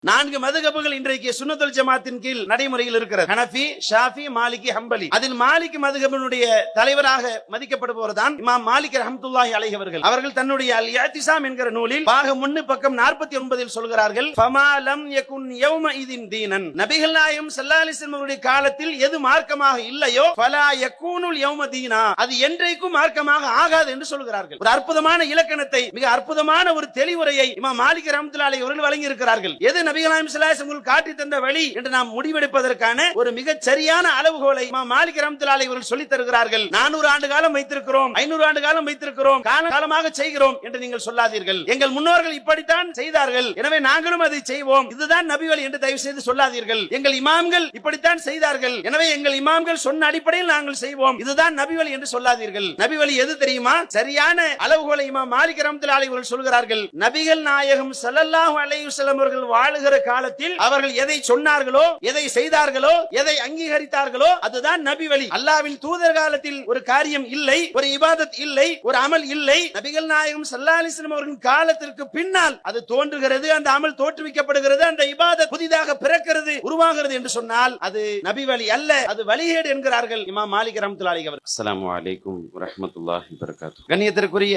4 மதுஹபுகள் இன்றைக்கு சுன்னத்துல் ஜமாத்தின் கீழ் நடைமுறையில் இருக்கிறது. ஹனஃபி, ஷாஃபி, மாலிகி, ஹம்பலி. அதில் மாலிக் மதுஹபினுடைய தலைவராக மதிக்கப்படுபவர்தான் இமாம் மாலிக் ரஹ்மத்துல்லாஹி அலைஹி அவர்கள். அவர்கள் தன்னுடைய அல் இஅ்திஸாம் என்கிற நூலில் பாகம் 1 பக்கம் 49 சொல்கிறார்கள், ஃபமா லம் யகுன் யௌம இதின் தீனன். நபிகள் நாயகம் ஸல்லல்லாஹு அலைஹி வஸல்லம் அவருடைய காலத்தில் எது மார்க்கமாக இல்லையோ ஃபலா யகூனுல் யௌம தீனா, அது என்றைக்கும் மார்க்கமாக ஆகாது என்று சொல்கிறார்கள். ஒரு அற்புதமான இலக்கணத்தை, மிக அற்புதமான ஒரு தெளிவுரையை இமாம் மாலிக் ரஹ்மத்துல்லாஹி அலைஹி அவர்கள் வழங்கி இருக்கிறார்கள். எது நபிகள் நாயகம் ஸல்லல்லாஹு அலைஹி வஸல்லம் காட்டி தந்த வழி என்று நாம் முடிவெடுப்பதற்கான ஒரு மிகச் சரியான அளவுகோலை இமாம் மாலிக் ரஹ்மத்துல்லாஹி அலைஹி அவர்கள் சொல்லித் தருகிறார்கள். 400 ஆண்டு காலம் வைத்திருக்கிறோம், 500 ஆண்டு காலம் வைத்திருக்கிறோம், காலகாலமாக செய்கிறோம் என்று நீங்கள் சொல்லாதீர்கள். எங்கள் முன்னோர்கள் இப்படித்தான் செய்தார்கள், எனவே நாங்களும் அதை செய்வோம், இதுதான் நபி வழி என்று தயவு செய்து சொல்லாதீர்கள். எங்கள் இமாம்கள் இப்படித்தான் செய்தார்கள், எனவே எங்கள் இமாம்கள் சொன்ன அடிப்படையில் நாங்கள் செய்வோம், இதுதான் நபி வழி என்று சொல்லாதீர்கள். நபி வழி எது தெரியுமா? சரியான அளவுகோலை இமாம் மாலிக் ரஹ்மத்துல்லாஹி அலைஹி அவர்கள் சொல்கிறார்கள். நபிகள் நாயகம் ஸல்லல்லாஹு அலைஹி வஸல்லம் அவர்கள் வாழுகிற காலத்தில் அவர்கள் எதை சொன்னார்களோ, எதை செய்தார்களோ, எதை அங்கீகரித்தார்களோ அதுதான் நபி வழி. அல்லாஹ்வின் தூதர் காலத்தில் ஒரு காரியம் இல்லை, ஒரு இபாதத் இல்லை, ஒரு அமல் இல்லை. நபிகள் நாயகம் ஸல்லல்லாஹு அலைஹி வஸல்லம் அவர்களின் காலத்திற்கு பின்னால் அது தோன்றுகிறது, அந்த அமல் தோற்றுவிக்கப்படுகிறது, அந்த இபாதத் புதிதாக பிறக்கிறது, உருவாகிறது என்று சொன்னால் அது நபி வழி அல்ல, அது வழிகேடு என்கிறார்கள் இமாம் மாலிக் ரஹ்மத்துல்லாஹி அலைஹி அவர்கள். அஸ்ஸலாமு அலைக்கும் வரஹ்மத்துல்லாஹி வபரகாத்துஹு. கண்ணியத்திற்குரிய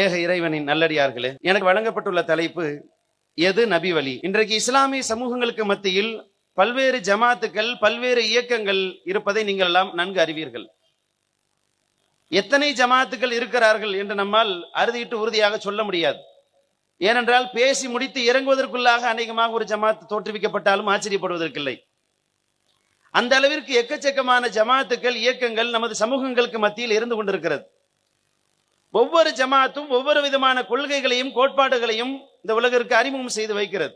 ஏக இறைவனின் நல்லடியார்களே, எனக்கு வழங்கப்பட்டுள்ள தலைப்பு எது நபி வழி. இன்றைக்கு இஸ்லாமிய சமூகங்களுக்கு மத்தியில் பல்வேறு ஜமாத்துக்கள், பல்வேறு இயக்கங்கள் இருப்பதை நீங்கள் எல்லாம் நன்கு அறிவீர்கள். எத்தனை ஜமாத்துக்கள் இருக்கிறார்கள் என்று நம்மால் அறுதியிட்டு உறுதியாக சொல்ல முடியாது. ஏனென்றால் பேசி முடித்து இறங்குவதற்குள்ளாக அநேகமாக ஒரு ஜமாத் தோற்றுவிக்கப்பட்டாலும் ஆச்சரியப்படுவதற்கில்லை. அந்த அளவிற்கு எக்கச்சக்கமான ஜமாத்துக்கள், இயக்கங்கள் நமது சமூகங்களுக்கு மத்தியில் இருந்து கொண்டிருக்கிறது. ஒவ்வொரு ஜமாத்தும் ஒவ்வொரு விதமான கொள்கைகளையும் கோட்பாடுகளையும் இந்த உலகிற்கு அறிமுகம் செய்து வைக்கிறது.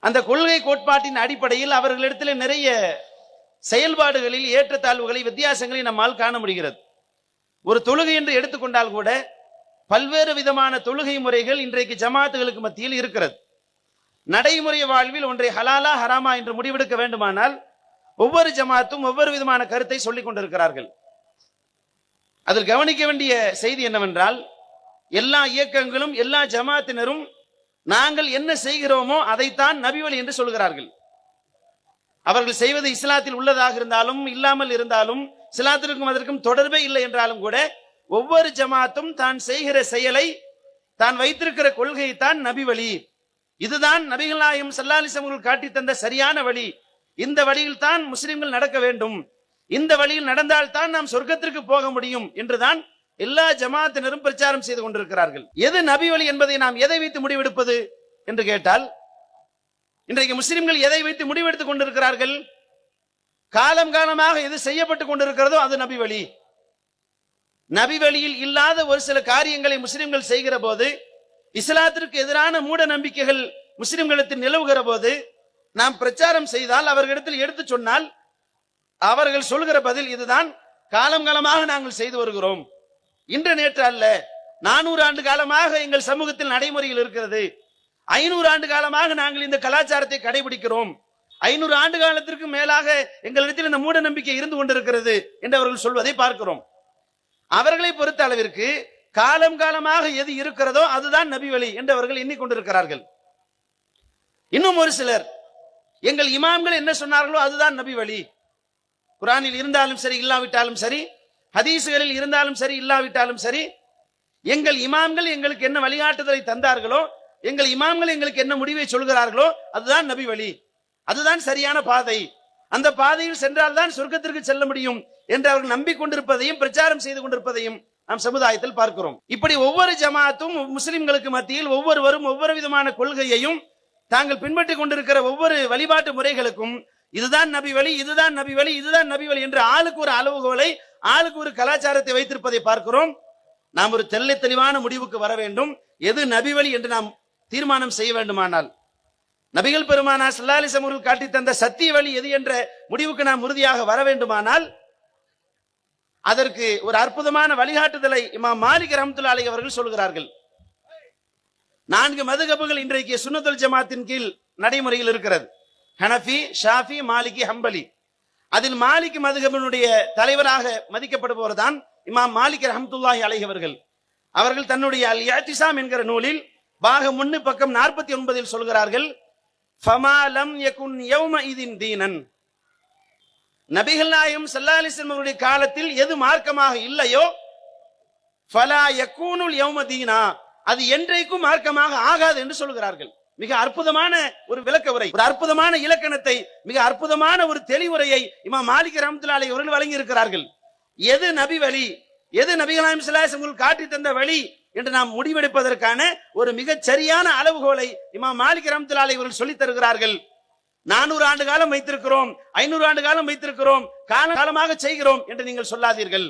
அந்த கொள்கை கோட்பாட்டின் அடிப்படையில் அவர்களிடத்தில் நிறைய செயல்பாடுகளில் ஏற்றத்தாழ்வுகளை, வித்தியாசங்களை நம்மால் காண முடிகிறது. ஒரு தொழுகை என்று எடுத்துக்கொண்டால் கூட பல்வேறு விதமான தொழுகை முறைகள் இன்றைக்கு ஜமாத்துகளுக்கு மத்தியில் இருக்கிறது. நடைமுறை வாழ்வில் ஒன்றை ஹலாலா ஹராமா என்று முடிவெடுக்க வேண்டுமானால் ஒவ்வொரு ஜமாத்தும் ஒவ்வொரு விதமான கருத்தை சொல்லிக் கொண்டிருக்கிறார்கள். அதில் கவனிக்க வேண்டிய செய்தி என்னவென்றால், எல்லா இயக்கங்களும் எல்லா ஜமாத்தினரும் நாங்கள் என்ன செய்கிறோமோ அதைத்தான் நபி வழி என்று சொல்கிறார்கள். அவர்கள் செய்வது இஸ்லாத்தில் உள்ளதாக இருந்தாலும் இல்லாமல் இருந்தாலும், இஸ்லாத்திற்கும் அதற்கும் தொடர்பே இல்லை என்றாலும் கூட ஒவ்வொரு ஜமாத்தும் தான் செய்கிற செயலை, தான் வைத்திருக்கிற கொள்கையை தான் நபி வழி, இதுதான் நபிகள் நாயகம் ஸல்லல்லாஹு அலைஹி வஸல்லம் காட்டி தந்த சரியான வழி, இந்த வழியில் தான் முஸ்லிம்கள் நடக்க வேண்டும், இந்த வழியில் நடந்தால் தான் நாம் சொர்க்கத்திற்கு போக முடியும் என்றுதான் எல்லா ஜமாத்தினரும் பிரச்சாரம் செய்து கொண்டிருக்கிறார்கள். எது நபி வழி என்பதை நாம் எதை வைத்து முடிவெடுப்பது என்று கேட்டால், இன்றைக்கு முஸ்லிம்கள் எதை வைத்து முடிவெடுத்துக் கொண்டிருக்கிறார்கள்? காலம் காலமாக எது செய்யப்பட்டுக் கொண்டிருக்கிறதோ அது நபி வழி. நபி வழியில் இல்லாத ஒரு சில காரியங்களை முஸ்லிம்கள் செய்கிற போது, இஸ்லாத்திற்கு எதிரான மூட நம்பிக்கைகள் முஸ்லிம்களுக்கு நிலவுகிற போது நாம் பிரச்சாரம் செய்தால், அவர்களிடத்தில் எடுத்து சொன்னால், அவர்கள் சொல்கிற பதில் இதுதான், காலம் காலமாக நாங்கள் செய்து வருகிறோம், இன்று நேற்று அல்ல, 400 ஆண்டு காலமாக எங்கள் சமூகத்தில் நடைமுறையில் இருக்கிறது, 500 ஆண்டு காலமாக நாங்கள் இந்த கலாச்சாரத்தை கடைபிடிக்கிறோம், 500 ஆண்டு காலத்திற்கு மேலாக எங்களிடத்தில் இந்த மூட நம்பிக்கை இருந்து கொண்டிருக்கிறது என்று அவர்கள் சொல்வதை பார்க்கிறோம். அவர்களை பொறுத்த அளவிற்கு காலம் காலமாக எது இருக்கிறதோ அதுதான் நபி வழி என்று அவர்கள் எண்ணிக்கொண்டிருக்கிறார்கள். இன்னும் ஒரு சிலர், எங்கள் இமாம்கள் என்ன சொன்னார்களோ அதுதான் நபி வழி, குர்ஆனில் இருந்தாலும் சரி இல்லாவிட்டாலும் சரி, ஹதீஸ்களில் இருந்தாலும் சரி இல்லாவிட்டாலும் சரி, எங்கள் இமாம்கள் எங்களுக்கு என்ன வழிகாட்டுதலை தந்தார்களோ, எங்கள் இமாம்கள் எங்களுக்கு என்ன முடிவை சொல்கிறார்களோ அதுதான் நபி வழி, அதுதான் சரியான பாதை, அந்த பாதையில் சென்றால்தான் சொர்க்கத்திற்கு செல்ல முடியும் என்று அவர்கள் நம்பிக்கொண்டிருப்பதையும் பிரச்சாரம் செய்து கொண்டிருப்பதையும் நாம் சமுதாயத்தில் பார்க்கிறோம். இப்படி ஒவ்வொரு ஜமாத்தும் முஸ்லிம்களுக்கு மத்தியில் ஒவ்வொருவரும் ஒவ்வொரு விதமான கொள்கையையும் தாங்கள் பின்பற்றிக் கொண்டிருக்கிற ஒவ்வொரு வழிபாட்டு முறைகளுக்கும் இதுதான் நபி வழி, இதுதான் நபி வழி, இதுதான் நபி வழி என்று ஆளுக்கு ஒரு அளவுகோலை, ஆளுக்கு ஒரு கலாச்சாரத்தை வைத்திருப்பதை பார்க்கிறோம். நாம் ஒரு தெல்ல தெளிவான முடிவுக்கு வர வேண்டும். எது நபி வழி என்று நாம் தீர்மானம் செய்ய வேண்டுமானால், நபிகள் பெருமானார் ஸல்லல்லாஹு அலைஹி வஸல்லம் அவர்கள் காட்டி தந்த சத்திய வழி எது என்ற முடிவுக்கு நாம் உறுதியாக வர வேண்டுமானால், அதற்கு ஒரு அற்புதமான வழிகாட்டுதலை இமாம் மாலிக் ரஹ்மத்துல்லாஹி அலைஹி அவர்கள் சொல்கிறார்கள். 4 மதுஹபுகள் இன்றைக்கு சுன்னத்துல் ஜமாத்தின் கீழ் நடைமுறையில் இருக்கிறது. ஹனஃபி, ஷாஃபி, மாலிகி, ஹம்பலி. அதில் மாலிக் மதுஹபினுடைய தலைவராக மதிக்கப்படுபவர் தான் இமாம் மாலிக் ரஹ்மத்துல்லாஹி அலைஹி அவர்கள். அவர்கள் தன்னுடைய அல் இஅ்திஸாம் என்கிற நூலில் பாகம் 1 பக்கம் 49 சொல்கிறார்கள், ஃபமா லம் யகுன் யௌமஇதின் தீனன். நபிகள் நாயகம் ஸல்லல்லாஹு அலைஹி வஸல்லம் அவருடைய காலத்தில் எது மார்க்கமாக இல்லையோ ஃபலா யகூனுல் யௌம தீனா, அது என்றைக்கும் மார்க்கமாக ஆகாது என்று சொல்கிறார்கள். மிக அற்புதமான ஒரு விளக்க உரை, ஒரு அற்புதமான இலக்கணத்தை, மிக அற்புதமான ஒரு தெளிவுரையை இமாம் மாலிக் ரஹ்மத்துல்லாஹி அலைஹி அவர்கள் வழங்கி இருக்கிறார்கள். எது நபி வழி, எது நபிகள் நாயகம் ஸல்லல்லாஹு அலைஹி வஸல்லம் காட்டி தந்த வழி என்று நாம் முடிவெடுப்பதற்கான ஒரு மிகச் சரியான அளவுகோலை இமாம் மாலிக் ரஹ்மத்துல்லாஹி அலைஹி அவர்கள் சொல்லித் தருகிறார்கள். 400 ஆண்டு காலம் வைத்திருக்கிறோம், 500 ஆண்டு காலம் வைத்திருக்கிறோம், காலமாக செய்கிறோம் என்று நீங்கள் சொல்லாதீர்கள்.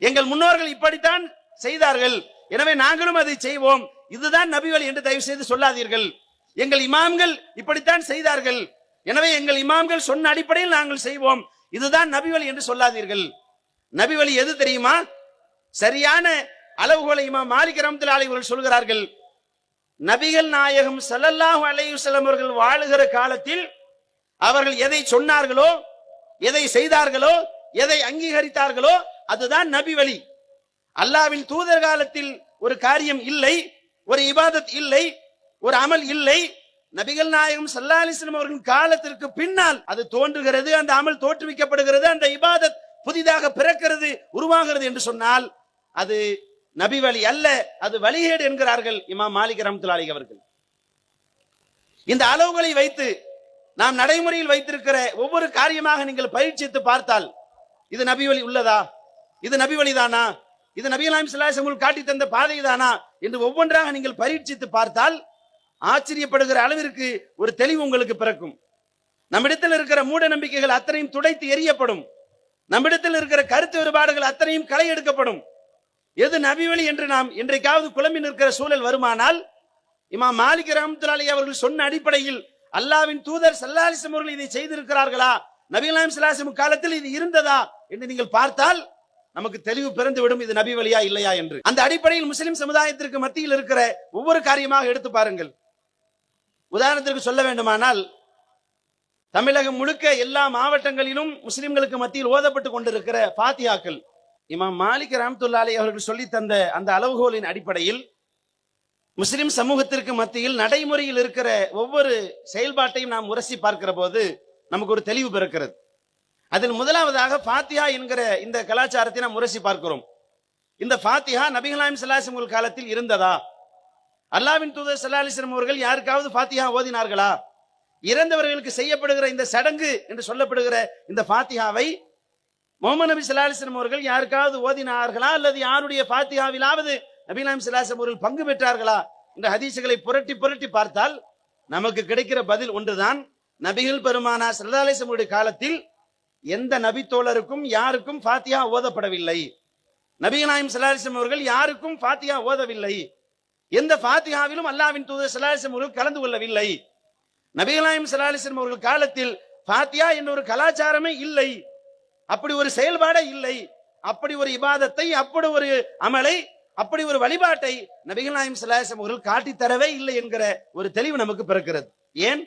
எங்கள் முன்னோர்கள் இப்படித்தான் செய்தார்கள், எனவே நாங்களும் அதை செய்வோம், இதுதான் நபி வழி என்று தயவு செய்து சொல்லாதீர்கள். எங்கள் இமாம்கள் இப்படித்தான் செய்தார்கள், எனவே எங்கள் இமாம்கள் சொன்ன அடிப்படையில் நாங்கள் செய்வோம், இதுதான் நபி வழி என்று சொல்லாதீர்கள். நபி வழி எது தெரியுமா? சரியான அளவுகோலை இமாம் மாலிக் ரஹ்மத்துல்லாஹி அலைஹி அவர்கள் சொல்கிறார்கள். நபிகள் நாயகம் ஸல்லல்லாஹு அலைஹி வஸல்லம் அவர்கள் வாழுகிற காலத்தில் அவர்கள் எதை சொன்னார்களோ, எதை செய்தார்களோ, எதை அங்கீகரித்தார்களோ அதுதான் நபி வழி. அல்லாஹ்வின் தூதர் காலத்தில் ஒரு காரியம் இல்லை, ஒரு இபாதத் இல்லை, ஒரு அமல் இல்லை, நபிகள் நாயகம் ஸல்லல்லாஹு அலைஹி வஸல்லம் அவர்களின் காலத்திற்கு பின்னால் அது தோன்றுகிறது, அந்த அமல் தோற்றுவிக்கப்படுகிறது, அந்த இபாதத் புதிதாக பிறக்கிறது, உருவாகிறது என்று சொன்னால் அது நபி வழி அல்ல, அது வழிகேடு என்கிறார்கள் இமாம் மாலிக் ரஹ்மத்துல்லாஹி அலைஹி அவர்கள். இந்த அளவுகளை வைத்து நாம் நடைமுறையில் வைத்திருக்கிற ஒவ்வொரு காரியமாக நீங்கள் பரீட்சித்து பார்த்தால் இது நபி வழி உள்ளதா, இது நபி வழிதானா, இது நபிகள் நாயகம் ஸல்லல்லாஹு அலைஹி வஸல்லம் காட்டி தந்த பாதைதானா என்று ஒவ்வொன்றாக நீங்கள் பரீட்சித்து பார்த்தால் ஆச்சரியப்படுகிற அளவிற்கு ஒரு தெளிவு உங்களுக்கு பிறக்கும். நம்மிடத்தில் இருக்கிற மூட நம்பிக்கைகள் அத்தனையும் துடைத்து எறியப்படும், நம்மிடத்தில் இருக்கிற கருத்து வேறுபாடுகள் அத்தனையும் களை எடுக்கப்படும். எது நபி வழி என்று நாம் இன்றைக்காவது குழம்பி நிற்கிற சூழல் வருமானால் இமாம் மாலிக் ரஹ்மத்துல்லாஹி அலைஹி அவர்கள் சொன்ன அடிப்படையில் அல்லாஹ்வின் தூதர் ஸல்லல்லாஹு அலைஹி வஸல்லம் அவர்கள் இதை செய்திருக்கிறார்களா, நபிகள் நாயகம் ஸல்லல்லாஹு அலைஹி வஸல்லம் காலத்தில் இது இருந்ததா என்று நீங்கள் பார்த்தால் நமக்கு தெளிவு பிறந்துவிடும், இது நபி வழியா இல்லையா என்று. அந்த அடிப்படையில் முஸ்லிம் சமுதாயத்திற்கு மத்தியில் இருக்கிற ஒவ்வொரு காரியமாக எடுத்து பாருங்கள். உதாரணத்திற்கு சொல்ல வேண்டுமானால் தமிழகம் முழுக்க எல்லா மாவட்டங்களிலும் முஸ்லிம்களுக்கு மத்தியில் ஓதப்பட்டு கொண்டிருக்கிற ஃபாத்திஹாக்கள் இமாம் மாலிக் ரஹ்மத்துல்லாஹி அலைஹி அவர்கள் சொல்லி தந்த அந்த அளவுகோலின் அடிப்படையில் முஸ்லிம் சமூகத்திற்கு மத்தியில் நடைமுறையில் இருக்கிற ஒவ்வொரு செயல்பாட்டையும் நாம் உரசி பார்க்கிற போது நமக்கு ஒரு தெளிவு பிறக்கிறது. அதில் முதலாவதாக ஃபாத்திஹா என்கிற இந்த கலாச்சாரத்தை நாம் உரசி பார்க்கிறோம். இந்த ஃபாத்திஹா நபிகள் நாயகம் ஸல்லல்லாஹு அலைஹி வஸல்லம் காலத்தில் இருந்ததா? அல்லாஹ்வின் தூதர் ஸல்லல்லாஹு அலைஹி வஸல்லம் அவர்கள் யாருக்காவது ஃபாத்திஹா ஓதினார்களா? இறந்தவர்களுக்கு செய்யப்படுகிற இந்த சடங்கு என்று சொல்லப்படுகிற இந்த ஃபாத்திஹாவை முஹம்மது நபி ஸல்லல்லாஹு அலைஹி வஸல்லம் அவர்கள் யாருக்காவது ஓதினார்களா, அல்லது யாருடைய ஃபாத்திஹாவிலாவது நபிகள் நாயகம் ஸல்லல்லாஹு அலைஹி வஸல்லம் அவர்கள் பங்கு பெற்றார்களா இந்த ஹதீஸ்களை புரட்டி புரட்டி பார்த்தால் நமக்கு கிடைக்கிற பதில் ஒன்றுதான். நபிகள் பெருமானார் ஸல்லல்லாஹு அலைஹி வஸல்லம் காலத்தில் எந்த நபி தோழருக்கும் யாருக்கும் ஃபாத்திஹா ஓதப்படவில்லை. நபிகள் நாயகம் ஸல்லல்லாஹு அலைஹி வஸல்லம் அவர்கள் யாருக்கும் ஃபாத்திஹா ஓதவில்லை. எந்த ஃபாத்திஹாவிலும் அல்லாஹ்வின் தூதர் ஸல்லல்லாஹு அலைஹி வஸல்லம் அவர்கள் கலந்து கொள்ளவில்லை. நபிகள் நாயகம் ஸல்லல்லாஹு அலைஹி வஸல்லம் அவர்கள் காலத்தில் ஃபாத்திஹா என்ற ஒரு கலாச்சாரமே இல்லை, அப்படி ஒரு செயல்பாடே இல்லை, அப்படி ஒரு இபாதத்தை, அப்படி ஒரு அமலை, அப்படி ஒரு வழிபாட்டை நபிகள் நாயகம் ஸல்லல்லாஹு அலைஹி வஸல்லம் அவர்கள் காட்டித் தரவே இல்லை என்கிற ஒரு தெளிவு நமக்கு பிறக்கிறது. ஏன்?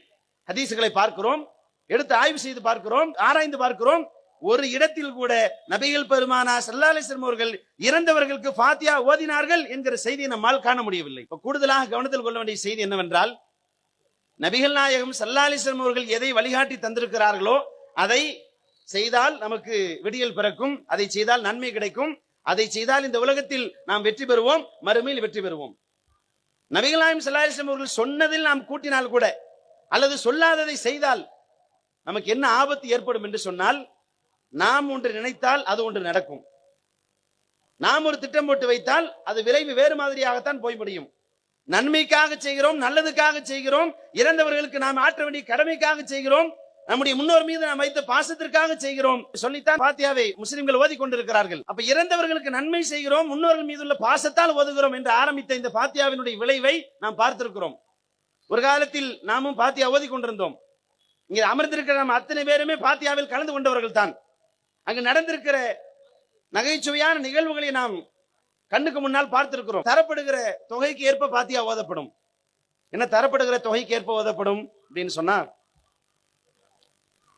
ஹதீஸ்களை பார்க்கிறோம், எடுத்து ஆய்வு செய்து பார்க்கிறோம், ஆராய்ந்து பார்க்கிறோம், ஒரு இடத்தில் கூட நபிகள் பெருமானார் ஸல்லல்லாஹு அலைஹி வஸல்லம் அவர்கள் இறந்தவர்களுக்கு ஃபாத்திஹா ஓதினார்கள் என்கிற செய்தியை நம்மால் காண முடியவில்லை. இப்ப கூடுதலாக கவனத்தில் கொள்ள வேண்டிய செய்தி என்னவென்றால், நபிகள் நாயகம் ஸல்லல்லாஹு அலைஹி வஸல்லம் அவர்கள் எதை வழிகாட்டி தந்திருக்கிறார்களோ அதை செய்தால் நமக்கு விடியல் பிறக்கும், அதை செய்தால் நன்மை கிடைக்கும், அதை செய்தால் இந்த உலகத்தில் நாம் வெற்றி பெறுவோம், மறுமையில் வெற்றி பெறுவோம். நபிகள் நாயகம் ஸல்லல்லாஹு அலைஹி வஸல்லம் அவர்கள் சொன்னதில் நாம் கூட்டினால் கூட அல்லது சொல்லாததை செய்தால் நமக்கு என்ன ஆபத்து ஏற்படும் என்று சொன்னால், நாம் ஒன்று நினைத்தால் அது ஒன்று நடக்கும், நாம் ஒரு திட்டம் போட்டு வைத்தால் அது விளைவு வேறு மாதிரியாகத்தான் போய் முடியும். நன்மைக்காக செய்கிறோம், நல்லதுக்காக செய்கிறோம், இறந்தவர்களுக்கு நாம் ஆற்ற வேண்டிய கடமைக்காக செய்கிறோம், நம்முடைய முன்னோர் மீது நாம் வைத்த பாசத்திற்காக செய்கிறோம் சொல்லித்தான் ஃபாத்திஹாவை முஸ்லிம்கள் ஓதி கொண்டிருக்கிறார்கள். அப்ப இறந்தவர்களுக்கு நன்மை செய்கிறோம், முன்னோர்கள் மீது உள்ள பாசத்தால் ஓதுகிறோம் என்று ஆரம்பித்த இந்த ஃபாத்திஹாவினுடைய விளைவை நாம் பார்த்திருக்கிறோம். ஒரு காலத்தில் நாமும் ஃபாத்திஹா ஓதி கொண்டிருந்தோம். இங்கே அமர்ந்திருக்கிற நாம் அத்தனை பேருமே ஃபாத்திஹாவில் கலந்து கொண்டவர்கள் தான். அங்கு நடந்திருக்கிற நகைச்சுவையான நிகழ்வுகளை நாம் கண்ணுக்கு முன்னால் பார்த்திருக்கிறோம். தரப்படுகிற தொகைக்கு ஏற்ப ஃபாத்திஹா ஓதப்படும். என்ன தரப்படுகிற தொகைக்கு ஏற்ப ஓதப்படும் அப்படின்னு சொன்னா,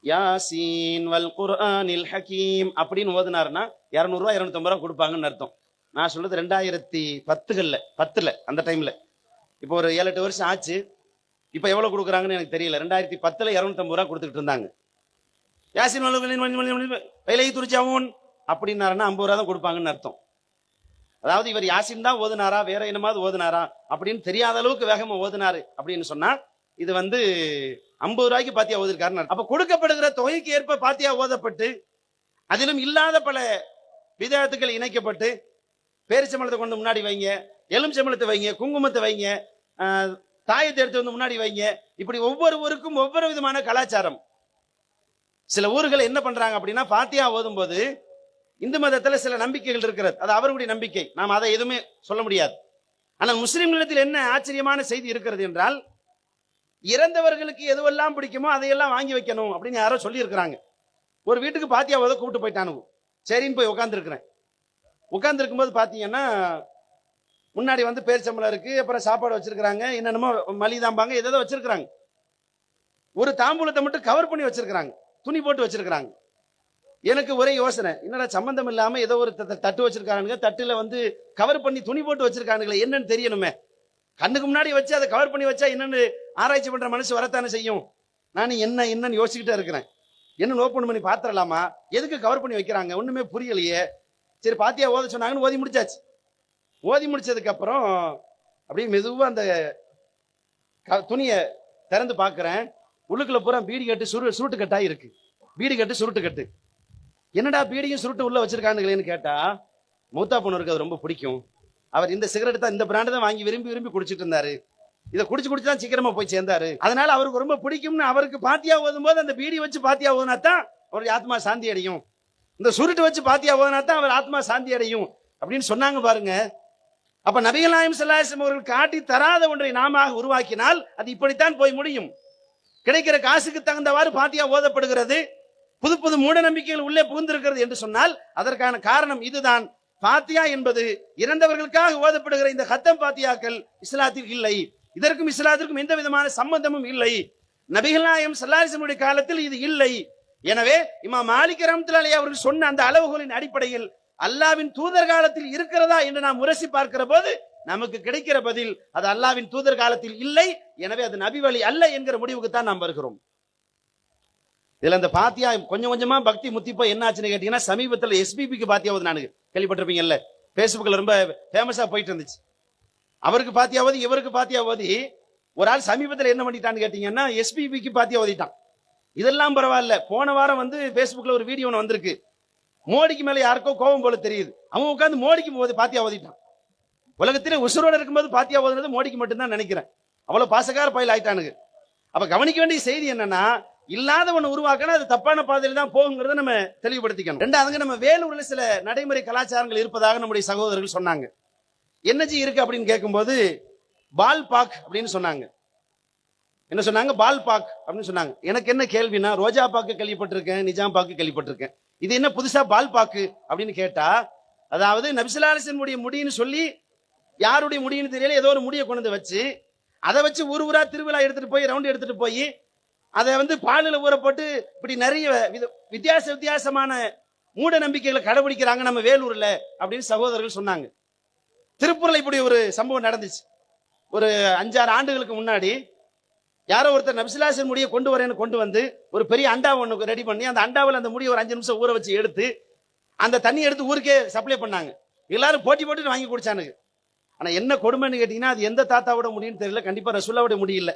யாசீன் வல் குர்ஆனில் ஹகீம் அப்படின்னு ஓதுனாருன்னா 200 ரூபாய் 250 ரூபாய் கொடுப்பாங்கன்னு அர்த்தம். நான் சொல்றது 2010 அந்த டைம்ல. இப்போ ஒரு 7-8 வருஷம் ஆச்சு. இப்ப எவ்வளவு கொடுக்குறாங்கன்னு எனக்கு தெரியல. 2010 250 ரூபா கொடுத்துட்டு இருந்தாங்க. யாசின் விலை துரிச்சாவும் அப்படின்னாருன்னா 50 ரூபா தான் கொடுப்பாங்கன்னு அர்த்தம். அதாவது இவர் யாசின் தான் ஓதுனாரா வேற என்னமாவது ஓதுனாரா அப்படின்னு தெரியாத அளவுக்கு வேகமா ஓதுனாரு அப்படின்னு சொன்னா இது 50 ரூபாய்க்கு பாத்தியா ஓதிருக்காருன்னு. அப்ப கொடுக்கப்படுகிற தொகைக்கு ஏற்ப பாத்தியா ஓதப்பட்டு அதிலும் இல்லாத பல விதத்துக்கள் இணைக்கப்பட்டு பேரிச்சம்பளத்தை கொண்டு முன்னாடி வைங்க, எலுமிச்சம்பளத்தை வைங்க, குங்குமத்தை வைங்க, தாயத்தை எடுத்து வந்து முன்னாடி வைங்க, இப்படி ஒவ்வொரு ஊருக்கும் ஒவ்வொரு விதமான கலாச்சாரம். சில ஊர்கள் என்ன பண்றாங்க அப்படின்னா பாத்தியா ஓதும் போது இந்து மதத்துல சில நம்பிக்கைகள் இருக்கிறது, அது அவர்களுடைய நம்பிக்கை, நாம் அதை எதுவுமே சொல்ல முடியாது. ஆனால் முஸ்லிம்களிடத்தில் என்ன ஆச்சரியமான செய்தி இருக்கிறது என்றால் இறந்தவர்களுக்கு எதுவெல்லாம் பிடிக்குமோ அதையெல்லாம் வாங்கி வைக்கணும் அப்படின்னு யாரோ சொல்லி இருக்கிறாங்க. ஒரு வீட்டுக்கு பாத்தியா ஓத கூப்பிட்டு போயிட்டானு, சரின்னு போய் உட்காந்துருக்கிறேன். உட்கார்ந்து இருக்கும்போது பாத்தீங்கன்னா முன்னாடி பேரிச்சம்பளம் இருக்கு, அப்புறம் சாப்பாடு வச்சிருக்காங்க, என்னென்னமோ மலிதாம்பாங்க, ஏதோ வச்சிருக்காங்க. ஒரு தாம்பூலத்தை மட்டும் கவர் பண்ணி வச்சிருக்காங்க, துணி போட்டு வச்சிருக்காங்க. எனக்கு ஒரே யோசனை, என்னடா சம்பந்தம் இல்லாம ஏதோ ஒரு தட்டு வச்சிருக்காங்க, தட்டுல கவர் பண்ணி துணி போட்டு வச்சிருக்கானுங்களே, என்னன்னு தெரியணுமே. கண்ணுக்கு முன்னாடி வச்சு அதை கவர் பண்ணி வச்சா என்னன்னு ஆராய்ச்சி பண்ற மனசு வரத்தானே செய்யும். நான் என்னன்னு யோசிச்சுக்கிட்டே இருக்கிறேன். என்ன ஓபன் பண்ணி பாத்திரலாமா, எதுக்கு கவர் பண்ணி வைக்கிறாங்க ஒண்ணுமே புரியலையே. சரி பாத்தியா ஓத சொன்னாங்கன்னு ஓதி முடிச்சாச்சு. ஓதி முடிச்சதுக்கு அப்புறம் அப்படியே மெதுவா அந்த துணியை திறந்து பாக்குறேன். உள்ளுக்குள்ள பூரா பீடி கட்டு சுருட்டு கட்டா இருக்கு. பீடி கட்டு சுருட்டு கட்டு. என்னடா பீடியும் சுருட்டு உள்ள வச்சிருக்கானுங்களேன்னு கேட்டா, மூத்தா பொண்ணுக்கு அது ரொம்ப பிடிக்கும். அவர் இந்த சிகரெட் தான், இந்த பிராண்ட் தான் வாங்கி விரும்பி விரும்பி குடிச்சிட்டு இருந்தாரு. இதை குடிச்சு தான் சீக்கிரமா போய் சேர்ந்தாரு. அதனால அவருக்கு ரொம்ப பிடிக்கும்னு அவருக்கு பாத்தியா ஓதும் போது அந்த பீடி வச்சு பாத்தியா ஓதுனாத்தான் அவருடைய ஆத்மா சாந்தி அடையும், இந்த சுருட்டு வச்சு பாத்தியா ஓதுனாத்தான் அவர் ஆத்மா சாந்தி அடையும் அப்படின்னு சொன்னாங்க பாருங்க. அப்ப நபிகள் நாயகம் ஸல்லல்லாஹு அலைஹி வஸல்லம் அவர்கள் காட்டி தராத ஒன்றை நாம உருவாக்கினால் அது இப்படித்தான் போய் முடியும். கிடைக்கிற காசுக்கு தகுந்தவாறு பாத்தியா ஓதப்படுகிறது, புது புது மூட நம்பிக்கைகள் உள்ளே புகுந்திருக்கிறது என்று சொன்னால் அதற்கான காரணம் இதுதான். பாத்தியா என்பது இறந்தவர்களுக்காக ஓதப்படுகிற இந்த ஹத்தம் பாத்தியாக்கள் இஸ்லாத்தில் இல்லை. இதற்கும் இஸ்லாத்திற்கும் எந்த விதமான சம்பந்தமும் இல்லை. நபிகள் நாயகம் ஸல்லல்லாஹு அலைஹி வஸல்லம் காலத்தில் இது இல்லை. எனவே இமாம் மாலிக் ரஹ்மத்துல்லாஹி அலைஹி அவர்கள் சொன்ன அந்த அளவுகளின் அடிப்படையில் அல்லாஹ்வின் தூதர் காலத்தில் இருக்கிறதா என்று நாம் உரசி பார்க்கிற போது நமக்கு கிடைக்கிற பதில் அது அல்லாஹ்வின் தூதர் காலத்தில் இல்லை, எனவே அது நபி வழி அல்ல என்கிற முடிவுக்கு தான் நாம் வருகிறோம். இதுல இந்த பாத்தியா கொஞ்சம் கொஞ்சமா பக்தி முத்தி போய் என்ன ஆச்சுன்னு கேட்டீங்கன்னா, சமீபத்தில் எஸ்பிபிக்கு பாத்தியா ஓதுனானுங்க, கேள்விப்பட்டிருப்பீங்கல்ல, பேஸ்புக்ல ரொம்ப ஃபேமஸா போயிட்டு இருந்துச்சு. அவருக்கு பாத்தியா ஓதி இவருக்கு பாத்தியா ஓதி ஒரு ஆள் சமீபத்தில் என்ன பண்ணிட்டான்னு கேட்டீங்கன்னா எஸ்பிபிக்கு பாத்தியா ஓதிட்டான். இதெல்லாம் பரவாயில்ல, போன வாரம் பேஸ்புக்ல ஒரு வீடியோ ஒன்று வந்திருக்கு. மோடிக்கு மேல யாருக்கோ கோபம் போல தெரியுது, அவன் உட்காந்து மோடிக்கு பாத்தியா ஓதிட்டான். உலகத்திலே உசுரோட இருக்கும்போது பாத்தியா ஓதுனது மோடிக்கு மட்டும்தான் நினைக்கிறேன். அவ்வளவு பாசக்கார பயில் ஆயிட்டானுங்க. அப்ப கவனிக்க வேண்டிய செய்தி என்னன்னா, இல்லாத ஒண்ணு உருவாக்கணும், அது தப்பான பாதையில் தான் போகுங்கிறத நம்ம தெளிவுபடுத்திக்கணும். ரெண்டாவது, நம்ம வேலூர்ல சில நடைமுறை கலாச்சாரங்கள் இருப்பதாக நம்முடைய சகோதரர்கள் சொன்னாங்க. என்னஜி இருக்கு அப்படின்னு கேட்கும்போது பால் பாக் அப்படின்னு சொன்னாங்க. என்ன சொன்னாங்க? பால் பாக் அப்படின்னு சொன்னாங்க. எனக்கு என்ன கேள்வினா, ரோஜா பாக்கு கேள்விப்பட்டிருக்கேன், நிஜாம் பாக்கு கேள்விப்பட்டிருக்கேன், இது என்ன புதுசா பால் பாக்கு அப்படின்னு கேட்டா, அதாவது நபி ஸல்லல்லாஹு அலைஹி வஸல்லம் முடின்னு சொல்லி யாருடைய முடின்னு தெரியல, ஏதோ ஒரு முடியை கொண்டு வச்சு அதை வச்சு ஊர் ஊரா திருவிழா எடுத்துட்டு போய் ரவுண்ட் எடுத்துட்டு போய் அதை பாலில் ஊற போட்டு இப்படி நிறைய வித்தியாசமான மூட நம்பிக்கைகளை கடைபிடிக்கிறாங்க நம்ம வேலூர்ல அப்படின்னு சகோதரர்கள் சொன்னாங்க. திருப்பூர்ல இப்படி ஒரு சம்பவம் நடந்துச்சு. ஒரு 5-6 ஆண்டுகளுக்கு முன்னாடி யாரோ ஒருத்தர் நபி ஸல்லல்லாஹு அலைஹி வஸல்லம் முடியை கொண்டு வந்து ஒரு பெரிய அண்டா ஒன்று ரெடி பண்ணி அந்த அண்டாவில் அந்த முடியை ஒரு 5 நிமிஷம் ஊற வச்சு எடுத்து அந்த தண்ணி எடுத்து ஊருக்கே சப்ளை பண்ணாங்க. எல்லாரும் போட்டி போட்டு வாங்கி குடிச்சானுங்க. ஆனா என்ன கொடுமைன்னு கேட்டீங்கன்னா, அது எந்த தாத்தாவோட முடியுன்னு தெரியல, கண்டிப்பா ரசூலுல்லாவோட முடியல,